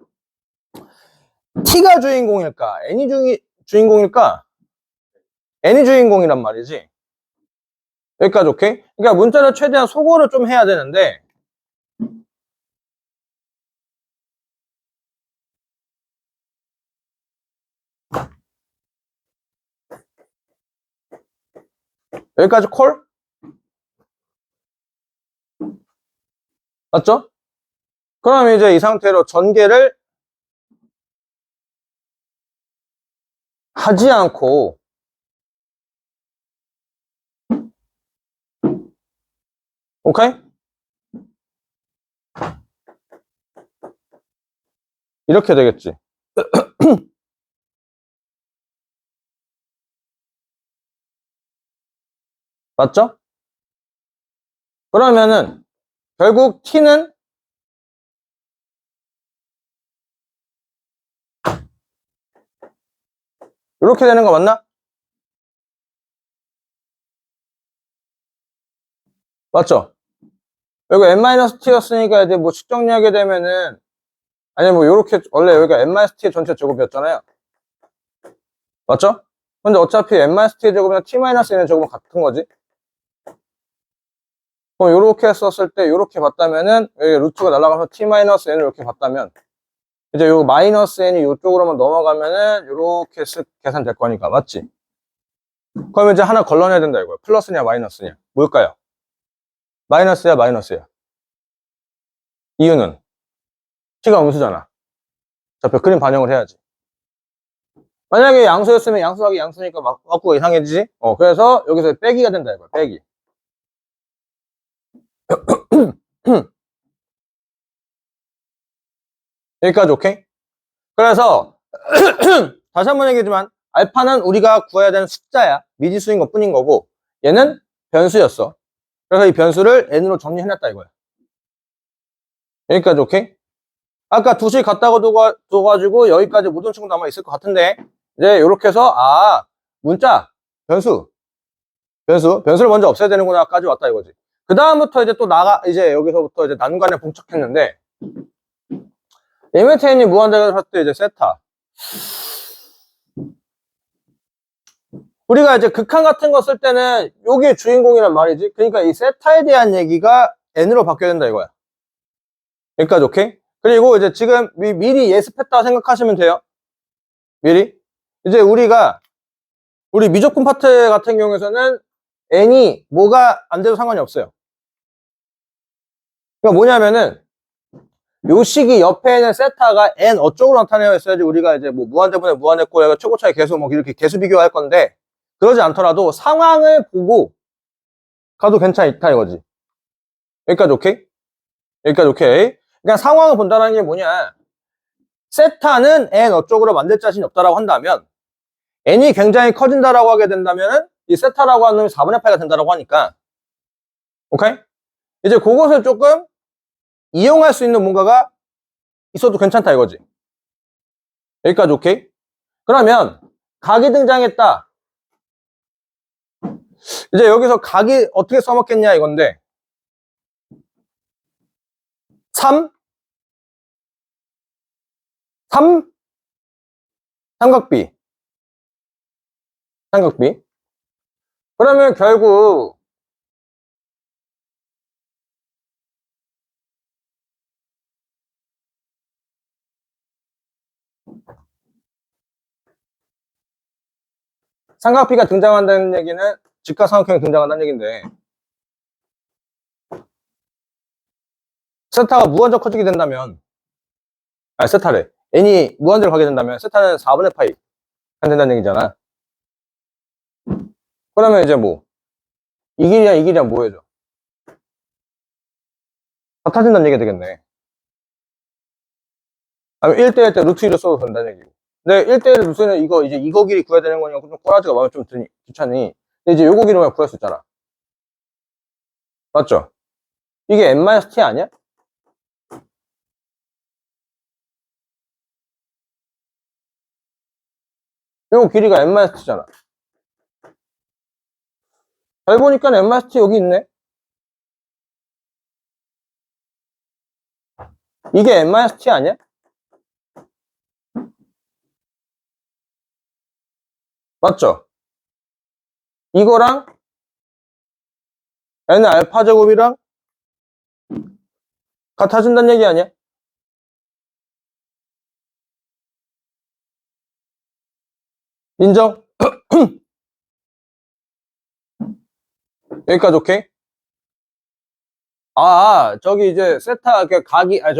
A: T가 주인공일까 N이 주인공일까? N이 주인공이란 말이지. 여기까지 오케이? 그러니까 문자를 최대한 소거를 좀 해야 되는데, 여기까지 콜? 맞죠? 그럼 이제 이 상태로 전개를 하지 않고, 오케이? 이렇게 되겠지. 맞죠? 그러면은 결국 T는 이렇게 되는 거 맞나? 맞죠? 여기 n-t였으니까 이제 뭐 측정리하게 되면은, 아니 뭐 요렇게, 원래 여기가 n-t의 전체 제곱이었잖아요. 맞죠? 근데 어차피 n-t의 제곱이랑 t-n의 제곱은 같은 거지. 그럼 요렇게 했었을 때 요렇게 봤다면은, 여기 루트가 날아가면서 t-n을 이렇게 봤다면, 이제 요 마이너스 n이 요쪽으로만 넘어가면은 요렇게 계산될 거니까. 맞지? 그럼 이제 하나 걸러내야 된다 이거야. 플러스냐 마이너스냐. 뭘까요? 마이너스야 마이너스야. 이유는 t가 음수잖아. 좌표 그림 반영을 해야지. 만약에 양수였으면 양수하기 양수니까 맞고 이상해지지? 그래서 여기서 빼기가 된다 이거야, 빼기. 여기까지 오케이? 그래서 다시 한번 얘기하지만 알파는 우리가 구해야 되는 숫자야. 미지수인 것 뿐인 거고 얘는 변수였어. 그래서 이 변수를 n으로 정리해놨다 이거야. 여기까지 오케이? 아까 2식 갖다가 둬가지고 여기까지 모든 친구 남아있을 것 같은데 이제 이렇게 해서 문자 변수를 먼저 없애야 되는구나까지 왔다 이거지. 그 다음부터 이제 또 이제 여기서부터 이제 난관에 봉착했는데 리미트 n이 무한대가 됐을 때 이제 세타. 우리가 이제 극한 같은 거 쓸 때는 요게 주인공이란 말이지. 그러니까 이 세타에 대한 얘기가 n으로 바뀌어야 된다 이거야. 여기까지 오케이? 그리고 이제 지금 미리 예습했다고 생각하시면 돼요. 미리. 이제 우리 미적분 파트 같은 경우에서는 n이 뭐가 안 돼도 상관이 없어요. 그러니까 뭐냐면은 요 식이 옆에 있는 세타가 n 어쪽으로 나타내어 있어야지 우리가 이제 뭐 무한대분의 무한대꼴 얘가 최고 차이 계수 뭐 이렇게 계수 비교할 건데 그러지 않더라도 상황을 보고 가도 괜찮다 이거지. 여기까지 오케이? 여기까지 오케이? 그러니까 상황을 본다는 게 뭐냐? 세타는 n 어쪽으로 만들 자신이 없다라고 한다면 n이 굉장히 커진다라고 하게 된다면 이 세타라고 하는 놈이 4분의 8가 된다라고 하니까 오케이? 이제 그것을 조금 이용할 수 있는 뭔가가 있어도 괜찮다 이거지. 여기까지 오케이? 그러면 각이 등장했다. 이제 여기서 각이 어떻게 써먹겠냐 이건데 3 삼각비 그러면 결국 삼각비가 등장한다는 얘기는 직각삼각형이 등장한다는 얘기인데 세타가 무한정 커지게 된다면 세타래 n이 무한대로 가게 된다면 세타는 4분의 파이 된다는 얘기잖아. 그러면 이제 뭐 이 길이랑 뭐 해줘? 같아진다는 얘기가 되겠네. 아니면 1대1 때 루트 2로 써도 된다는 얘기고. 근데 1대1 루트는 이거 길이 구해야 되는 거니까 좀 꼬라지가 마음에 좀 드니 귀찮으니. 근데 이제 요거 길이만 구할 수 있잖아. 맞죠? 이게 n-t 아니야? 요거 길이가 n-t잖아. 잘 보니까 n-t 여기 있네. 이게 n-t 아니야? 맞죠? 이거랑 n 알파 제곱이랑 같아진다는 얘기 아니야? 인정? 여기까지 오케이? 저기 이제 세타,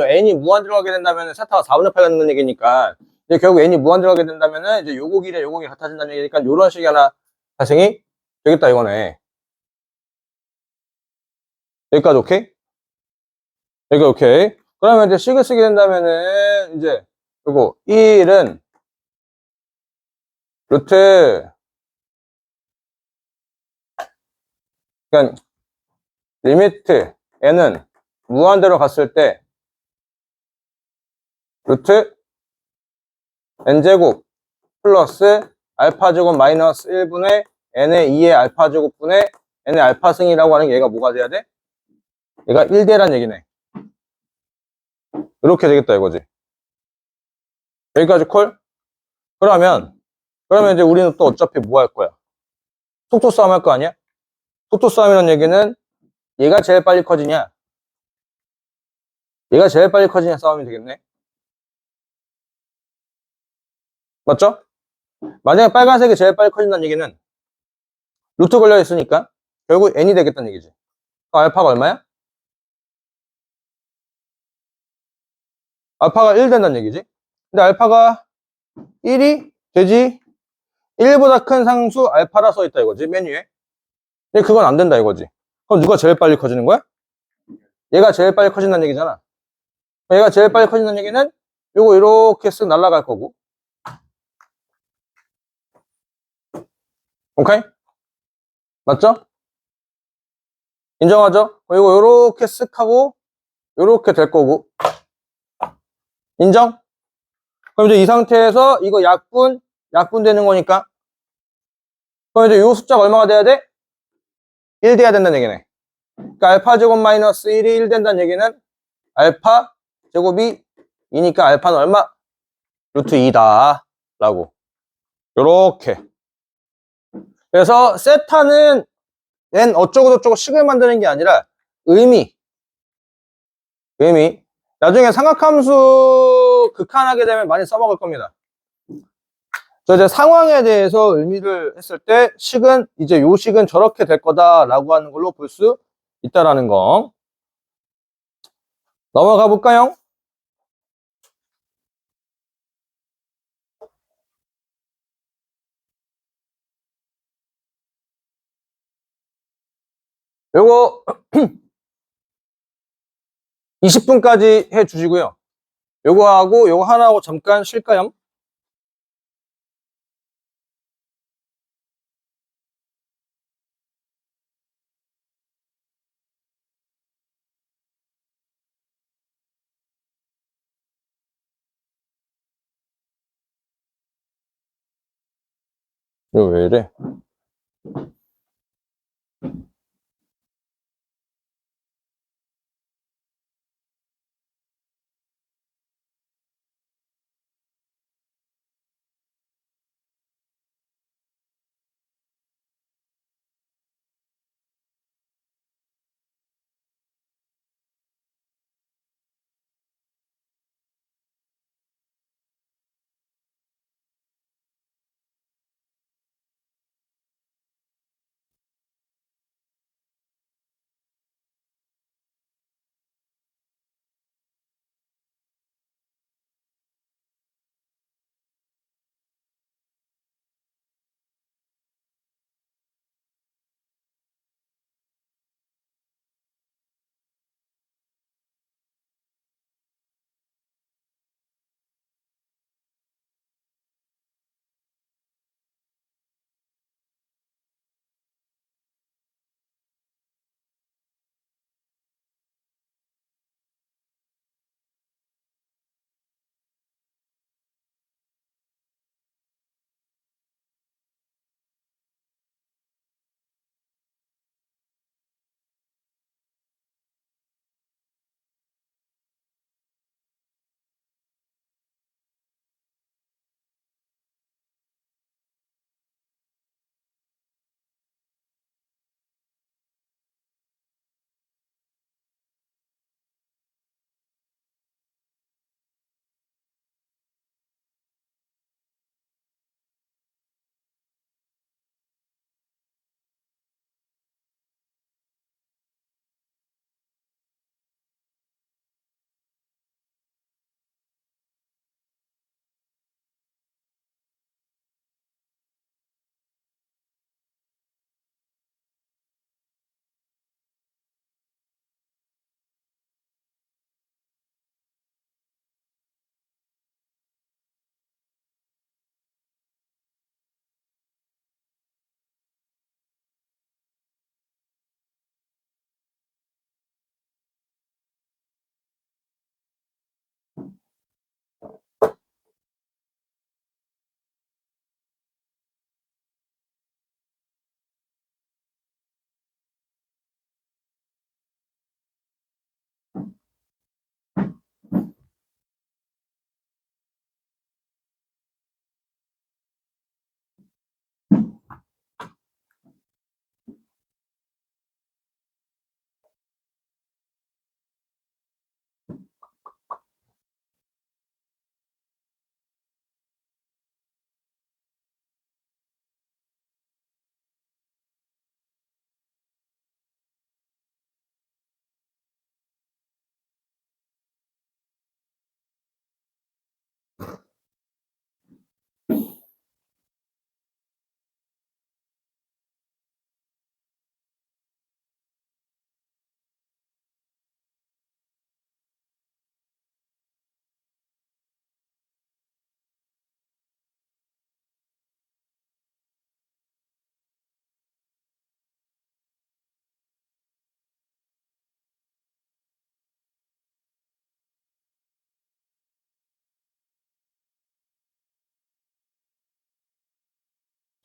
A: n이 무한 들어가게 된다면 세타가 4분의 8 갖는 얘기니까, 이제 결국 n이 무한 들어가게 된다면은, 이제 요거 길이 같아진다는 얘기니까, 요런 식이 하나 발생이 되겠다, 이거네. 여기까지 오케이? 여기까지 오케이? 그러면 이제 식을 쓰게 된다면은, 이제, 요거, 1은, 루트, 그러니까, 리미트, n은 무한대로 갔을 때, 루트, n제곱, 플러스, 알파제곱 마이너스 1분의 n의 2의 알파제곱분의 n의 알파승이라고 하는 게 얘가 뭐가 돼야 돼? 얘가 1대란 얘기네. 이렇게 되겠다 이거지. 여기까지 콜? 그러면 이제 우리는 또 어차피 뭐 할 거야? 속도 싸움 할 거 아니야? 속도 싸움이라는 얘기는 얘가 제일 빨리 커지냐? 얘가 제일 빨리 커지냐 싸움이 되겠네. 맞죠? 만약에 빨간색이 제일 빨리 커진다는 얘기는 루트 걸려 있으니까 결국 n이 되겠다는 얘기지. 알파가 얼마야? 알파가 1 된다는 얘기지. 근데 알파가 1이 되지 1보다 큰 상수 알파라 써 있다 이거지, 맨 위에. 근데 그건 안 된다 이거지. 그럼 누가 제일 빨리 커지는 거야? 얘가 제일 빨리 커진다는 얘기잖아. 얘가 제일 빨리 커진다는 얘기는 요거 이렇게 쓱 날아갈 거고. 오케이? 맞죠? 인정하죠? 이거 요렇게 쓱 하고 요렇게 될 거고. 인정? 그럼 이제 이 상태에서 이거 약분 되는 거니까. 그럼 이제 요 숫자가 얼마가 돼야 돼? 1 돼야 된다는 얘기네. 그러니까 알파 제곱 마이너스 1이 1 된다는 얘기는 알파 제곱이 2니까 알파는 얼마? 루트 2다 라고. 요렇게. 그래서 세타는 n 어쩌고저쩌고 식을 만드는 게 아니라 의미. 나중에 삼각함수 극한하게 되면 많이 써먹을 겁니다. 저 이제 상황에 대해서 의미를 했을 때 식은 이제 요 식은 저렇게 될 거다라고 하는 걸로 볼 수 있다라는 거. 넘어가 볼까요? 요거 20분까지 해 주시고요. 요거 하고 요거 하나 하고 잠깐 쉴까요? 이거 왜 이래?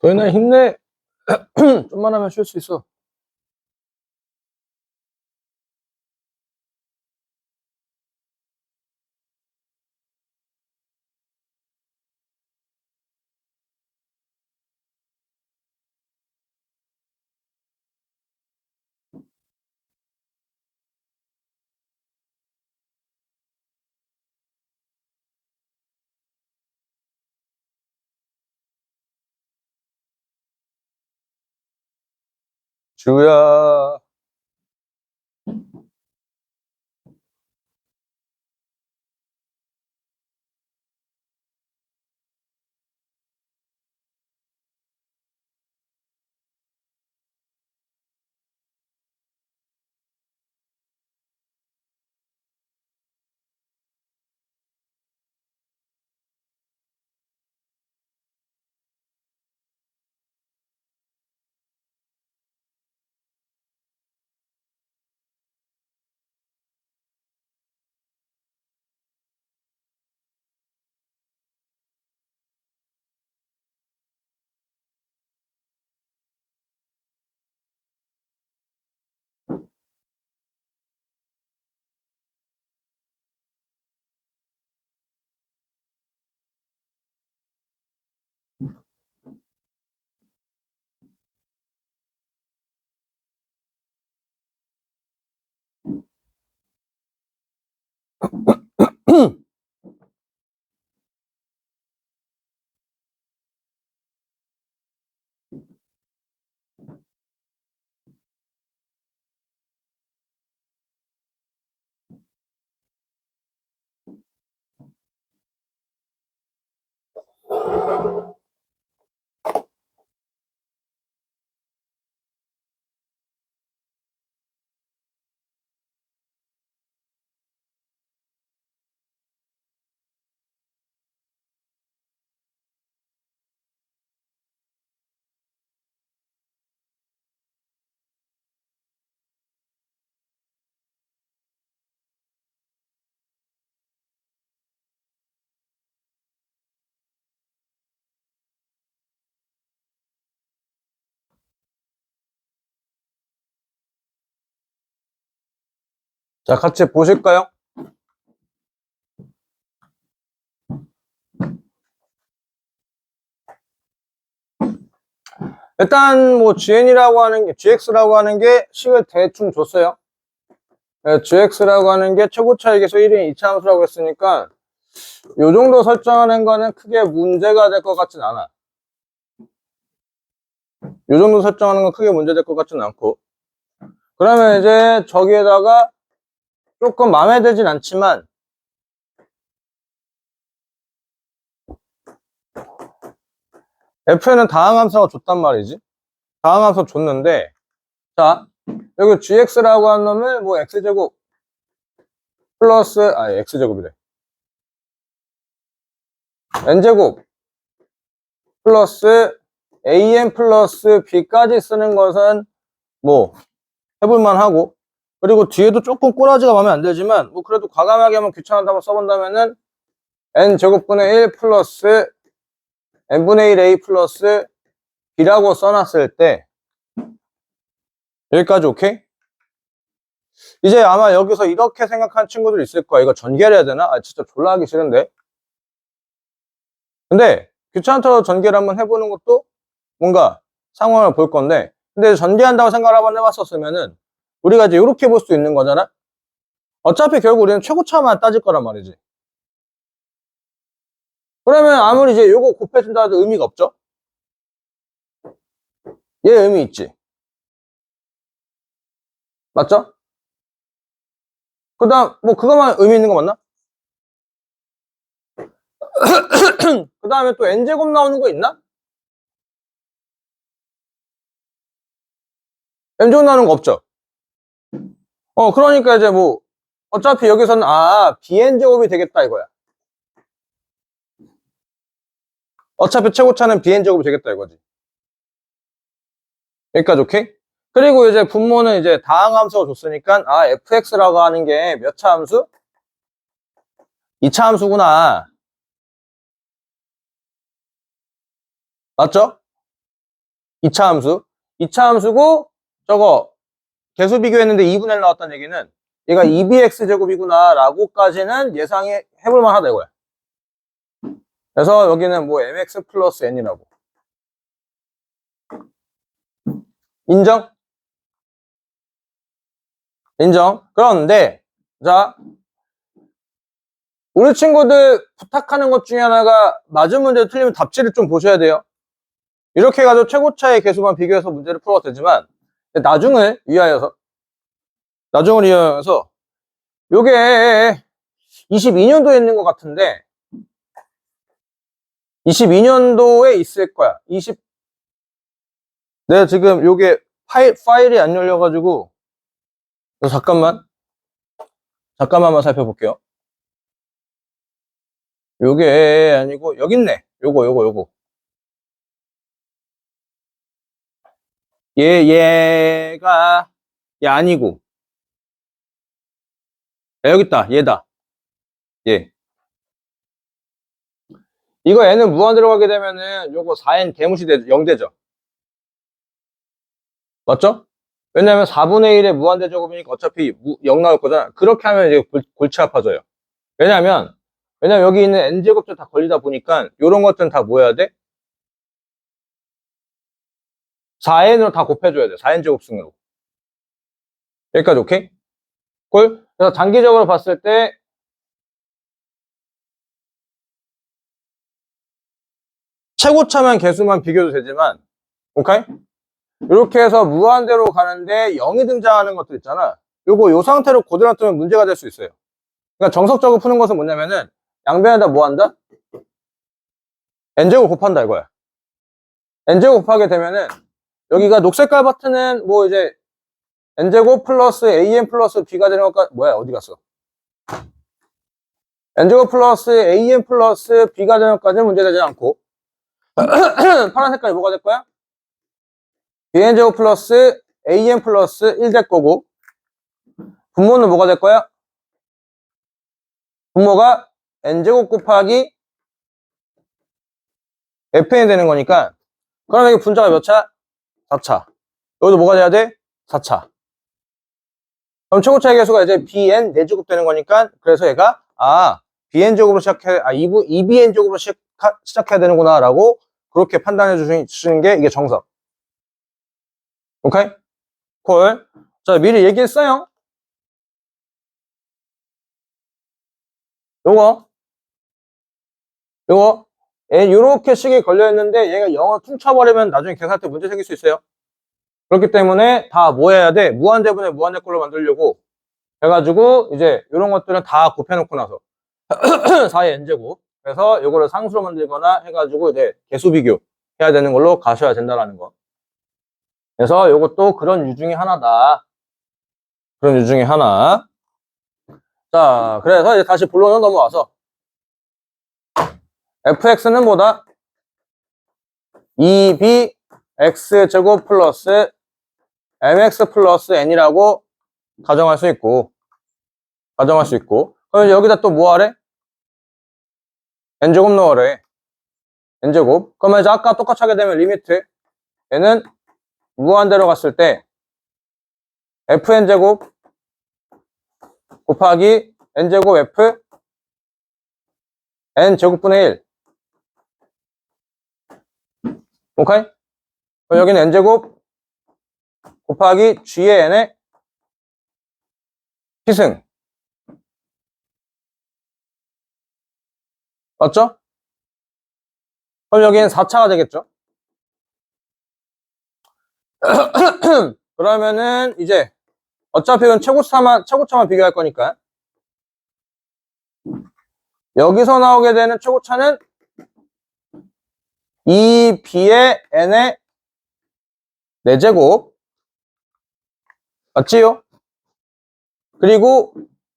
A: 너희는 힘내. 좀만 하면 쉴 수 있어. 주야. 자, 같이 보실까요? 일단 뭐 GN이라고 하는 게, GX라고 하는 게 식을 대충 줬어요. GX라고 하는 게 최고 차익에서 1인 2차 함수라고 했으니까 요 정도 설정하는 거는 크게 문제가 될 것 같진 않아. 요 정도 설정하는 건 크게 문제될 것 같진 않고, 그러면 이제 저기에다가 조금 마음에 들진 않지만 F에는 다항함수가 줬단 말이지. 다항함수 줬는데, 자, 여기 gx라고 한 놈을 뭐 x제곱 플러스, x제곱이래. n제곱 플러스 an 플러스 b까지 쓰는 것은 뭐 해볼만 하고, 그리고 뒤에도 조금 꼬라지가 마음에 안 들지만 뭐 그래도 과감하게 한번 귀찮다고 써본다면은 n제곱분의 1 플러스 n분의 1 a 플러스 b라고 써놨을 때 여기까지 오케이? 이제 아마 여기서 이렇게 생각하는 친구들 있을 거야. 이거 전개를 해야 되나? 진짜 졸라 하기 싫은데. 근데 귀찮다고 전개를 한번 해보는 것도 뭔가 상황을 볼 건데, 근데 전개한다고 생각을 한번 해봤었으면은 우리가 이제 이렇게 볼 수 있는 거잖아. 어차피 결국 우리는 최고차만 따질 거란 말이지. 그러면 아무리 이제 요거 곱해준다 해도 의미가 없죠. 얘 의미 있지. 맞죠? 그 다음 뭐 그거만 의미 있는 거 맞나? 그 다음에 또 n제곱 나오는 거 있나? n제곱 나오는 거 없죠. 그러니까 이제 뭐 어차피 여기서는 bn제곱이 되겠다 이거야. 어차피 최고차는 bn제곱이 되겠다 이거지. 여기까지 오케이? 그리고 이제 분모는 이제 다항함수가 줬으니까 fx라고 하는 게 몇 차 함수? 2차 함수구나. 맞죠? 2차 함수. 2차 함수고, 저거, 개수 비교했는데 2분의 1 나왔다는 얘기는 얘가 2bx제곱이구나, 라고까지는 예상이 해볼 만하다, 이거야. 그래서 여기는 뭐 mx 플러스 n이라고. 인정? 인정? 그런데, 자, 우리 친구들 부탁하는 것 중에 하나가 맞은 문제 틀리면 답지를 좀 보셔야 돼요. 이렇게 해가지고 최고차의 개수만 비교해서 문제를 풀어도 되지만, 나중을 위하여서, 요게 22년도에 있는 것 같은데, 22년도에 있을 거야. 내가 지금 요게 파일이 안 열려가지고, 잠깐만만 살펴볼게요. 요게 아니고, 여기 있네. 요거. 얘가, 얘 아니고. 야, 여기 있다. 얘다. 얘. 이거 n은 무한대로 가게 되면은 요거 4n 대무시 0되죠. 맞죠? 왜냐면 4분의 1의 무한대제곱이니까 어차피 0 나올 거잖아. 그렇게 하면 이제 골치 아파져요. 왜냐면 여기 있는 n제곱들 다 걸리다 보니까 요런 것들은 다 뭐 해야 돼? 4n으로 다 곱해줘야 돼. 4n제곱승으로. 여기까지 오케이? 콜? 그래서 단기적으로 봤을 때 최고차만 개수만 비교도 되지만, 오케이? 이렇게 해서 무한대로 가는데 0이 등장하는 것들 있잖아. 요 상태로 그대로 놔두면 문제가 될 수 있어요. 그러니까 정석적으로 푸는 것은 뭐냐면은 양변에다 뭐 한다? n제곱 곱한다 이거야. n제곱 곱하게 되면은 여기가 녹색깔 버튼은 뭐 이제 n제곱 플러스 an 플러스 b가 되는 것까 뭐야 어디 갔어? n제곱 플러스 an 플러스 b가 되는 것까지는 문제되지 않고 파란 색깔이 뭐가 될 거야? bn제곱 플러스 an 플러스 1 될 거고 분모는 뭐가 될 거야? 분모가 n제곱 곱하기 fn이 되는 거니까 그러면 여기 분자가 몇 차? 4차. 여기도 뭐가 돼야 돼? 4차. 그럼 최고차의 개수가 이제 bn 4제곱 되는 거니까 그래서 얘가 bn제곱으로 시작해 2bn제곱으로 시작해야 되는구나 라고 그렇게 판단해 주시는 게 이게 정석. 오케이? 콜. 자, 미리 얘기했어요. 요거 요렇게 식이 걸려있는데 얘가 0을 퉁쳐버리면 나중에 계산할 때 문제 생길 수 있어요. 그렇기 때문에 다 뭐 해야 돼? 무한대분의 무한대꼴로 만들려고 해가지고 이제 이런 것들은 다 곱해놓고 나서 4의 n제곱 그래서 요거를 상수로 만들거나 해가지고 이제 개수 비교 해야 되는 걸로 가셔야 된다라는 거. 그래서 요것도 그런 유 중에 하나다. 그런 유 중에 하나. 자, 그래서 이제 다시 본론으로 넘어와서 fx는 뭐다? 2bx제곱 플러스 mx 플러스 n이라고 가정할 수 있고 그럼 여기다 또 뭐 하래? n제곱 넣으래. n제곱. 그러면 이제 아까 똑같이 하게 되면 리미트 얘는 무한대로 갔을 때 fn제곱 곱하기 n제곱 f n제곱분의 1 오케이? 그럼 여기는 n제곱 곱하기 g의 n의 피승 맞죠? 그럼 여기는 4차가 되겠죠? 그러면은 이제 어차피 이건 최고차만 비교할 거니까 여기서 나오게 되는 최고차는 2b의 n의 4제곱 맞지요? 그리고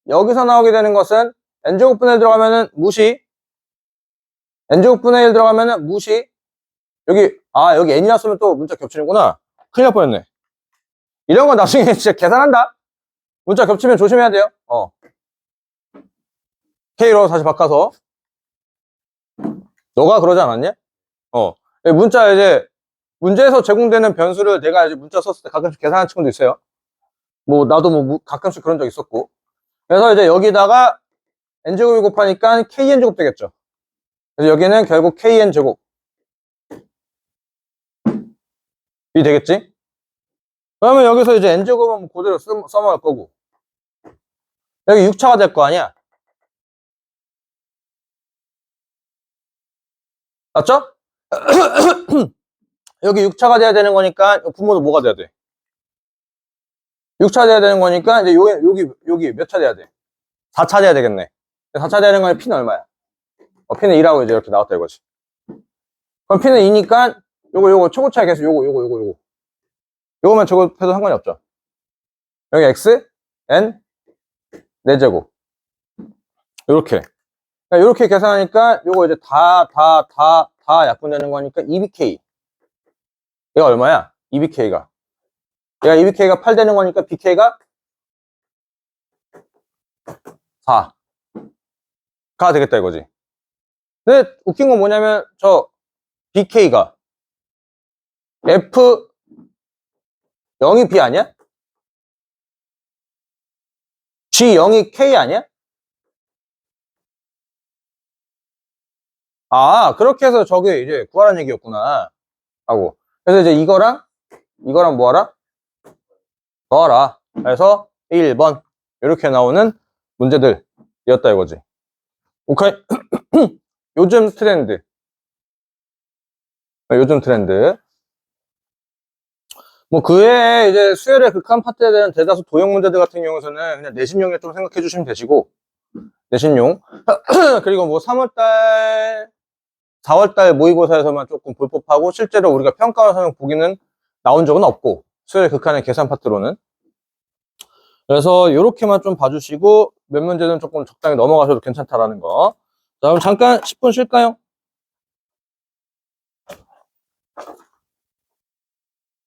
A: 여기서 나오게 되는 것은 n제곱분의 1 들어가면은 무시 n제곱분의 1 들어가면은 무시 여기 n이 났으면 또 문자 겹치는구나 큰일 날 뻔했네 이런 거 나중에 진짜 계산한다 문자 겹치면 조심해야 돼요 K로 다시 바꿔서 너가 그러지 않았냐? 문자 이제 문제에서 제공되는 변수를 내가 이제 문자 썼을 때 가끔씩 계산하는 친구도 있어요. 뭐, 나도 뭐, 가끔씩 그런 적 있었고. 그래서 이제 여기다가 n제곱이 곱하니까 kn제곱 되겠죠. 그래서 여기는 결국 kn제곱. 이 되겠지? 그러면 여기서 이제 n제곱은 그대로 써먹을 거고. 여기 6차가 될 거 아니야? 맞죠? 여기 6차가 돼야 되는 거니까 분모도 뭐가 돼야 돼? 6차 돼야 되는 거니까 이제 여기 몇 차 돼야 돼? 4차 돼야 되겠네. 4차 되는 거에 P는 얼마야? P는 2라고 이제 이렇게 나왔다 이거지. 그럼 P는 2니까 요거 초고차의 개수 요거만 제곱해도 상관이 없죠. 여기 X, N, 4제곱. 요렇게. 그러니까 요렇게 계산하니까 요거 이제 다 약분되는 거니까 2BK. 얘가 얼마야? 2BK가. 얘가 2BK가 8 되는 거니까 BK가 4가 되겠다 이거지. 근데 웃긴 건 뭐냐면 저 BK가 F 0이 B 아니야? G 0이 K 아니야? 아, 그렇게 해서 저게 이제 구하라는 얘기였구나. 하고. 그래서 이제 이거랑 뭐하라? 더하라. 그래서 1번. 이렇게 나오는 문제들이었다 이거지. 오케이. 요즘 트렌드. 뭐, 그 외에 이제 수열의 극한 파트에 대한 대다수 도형 문제들 같은 경우에는 그냥 내신용에 좀 생각해 주시면 되시고, 내신용. 그리고 뭐 3월달, 4월달 모의고사에서만 조금 볼 법하고, 실제로 우리가 평가원서는 보기는 나온 적은 없고, 수열의 극한의 계산 파트로는. 그래서 요렇게만 좀 봐주시고, 몇 문제는 조금 적당히 넘어가셔도 괜찮다라는 거. 자, 그럼 잠깐 10분 쉴까요?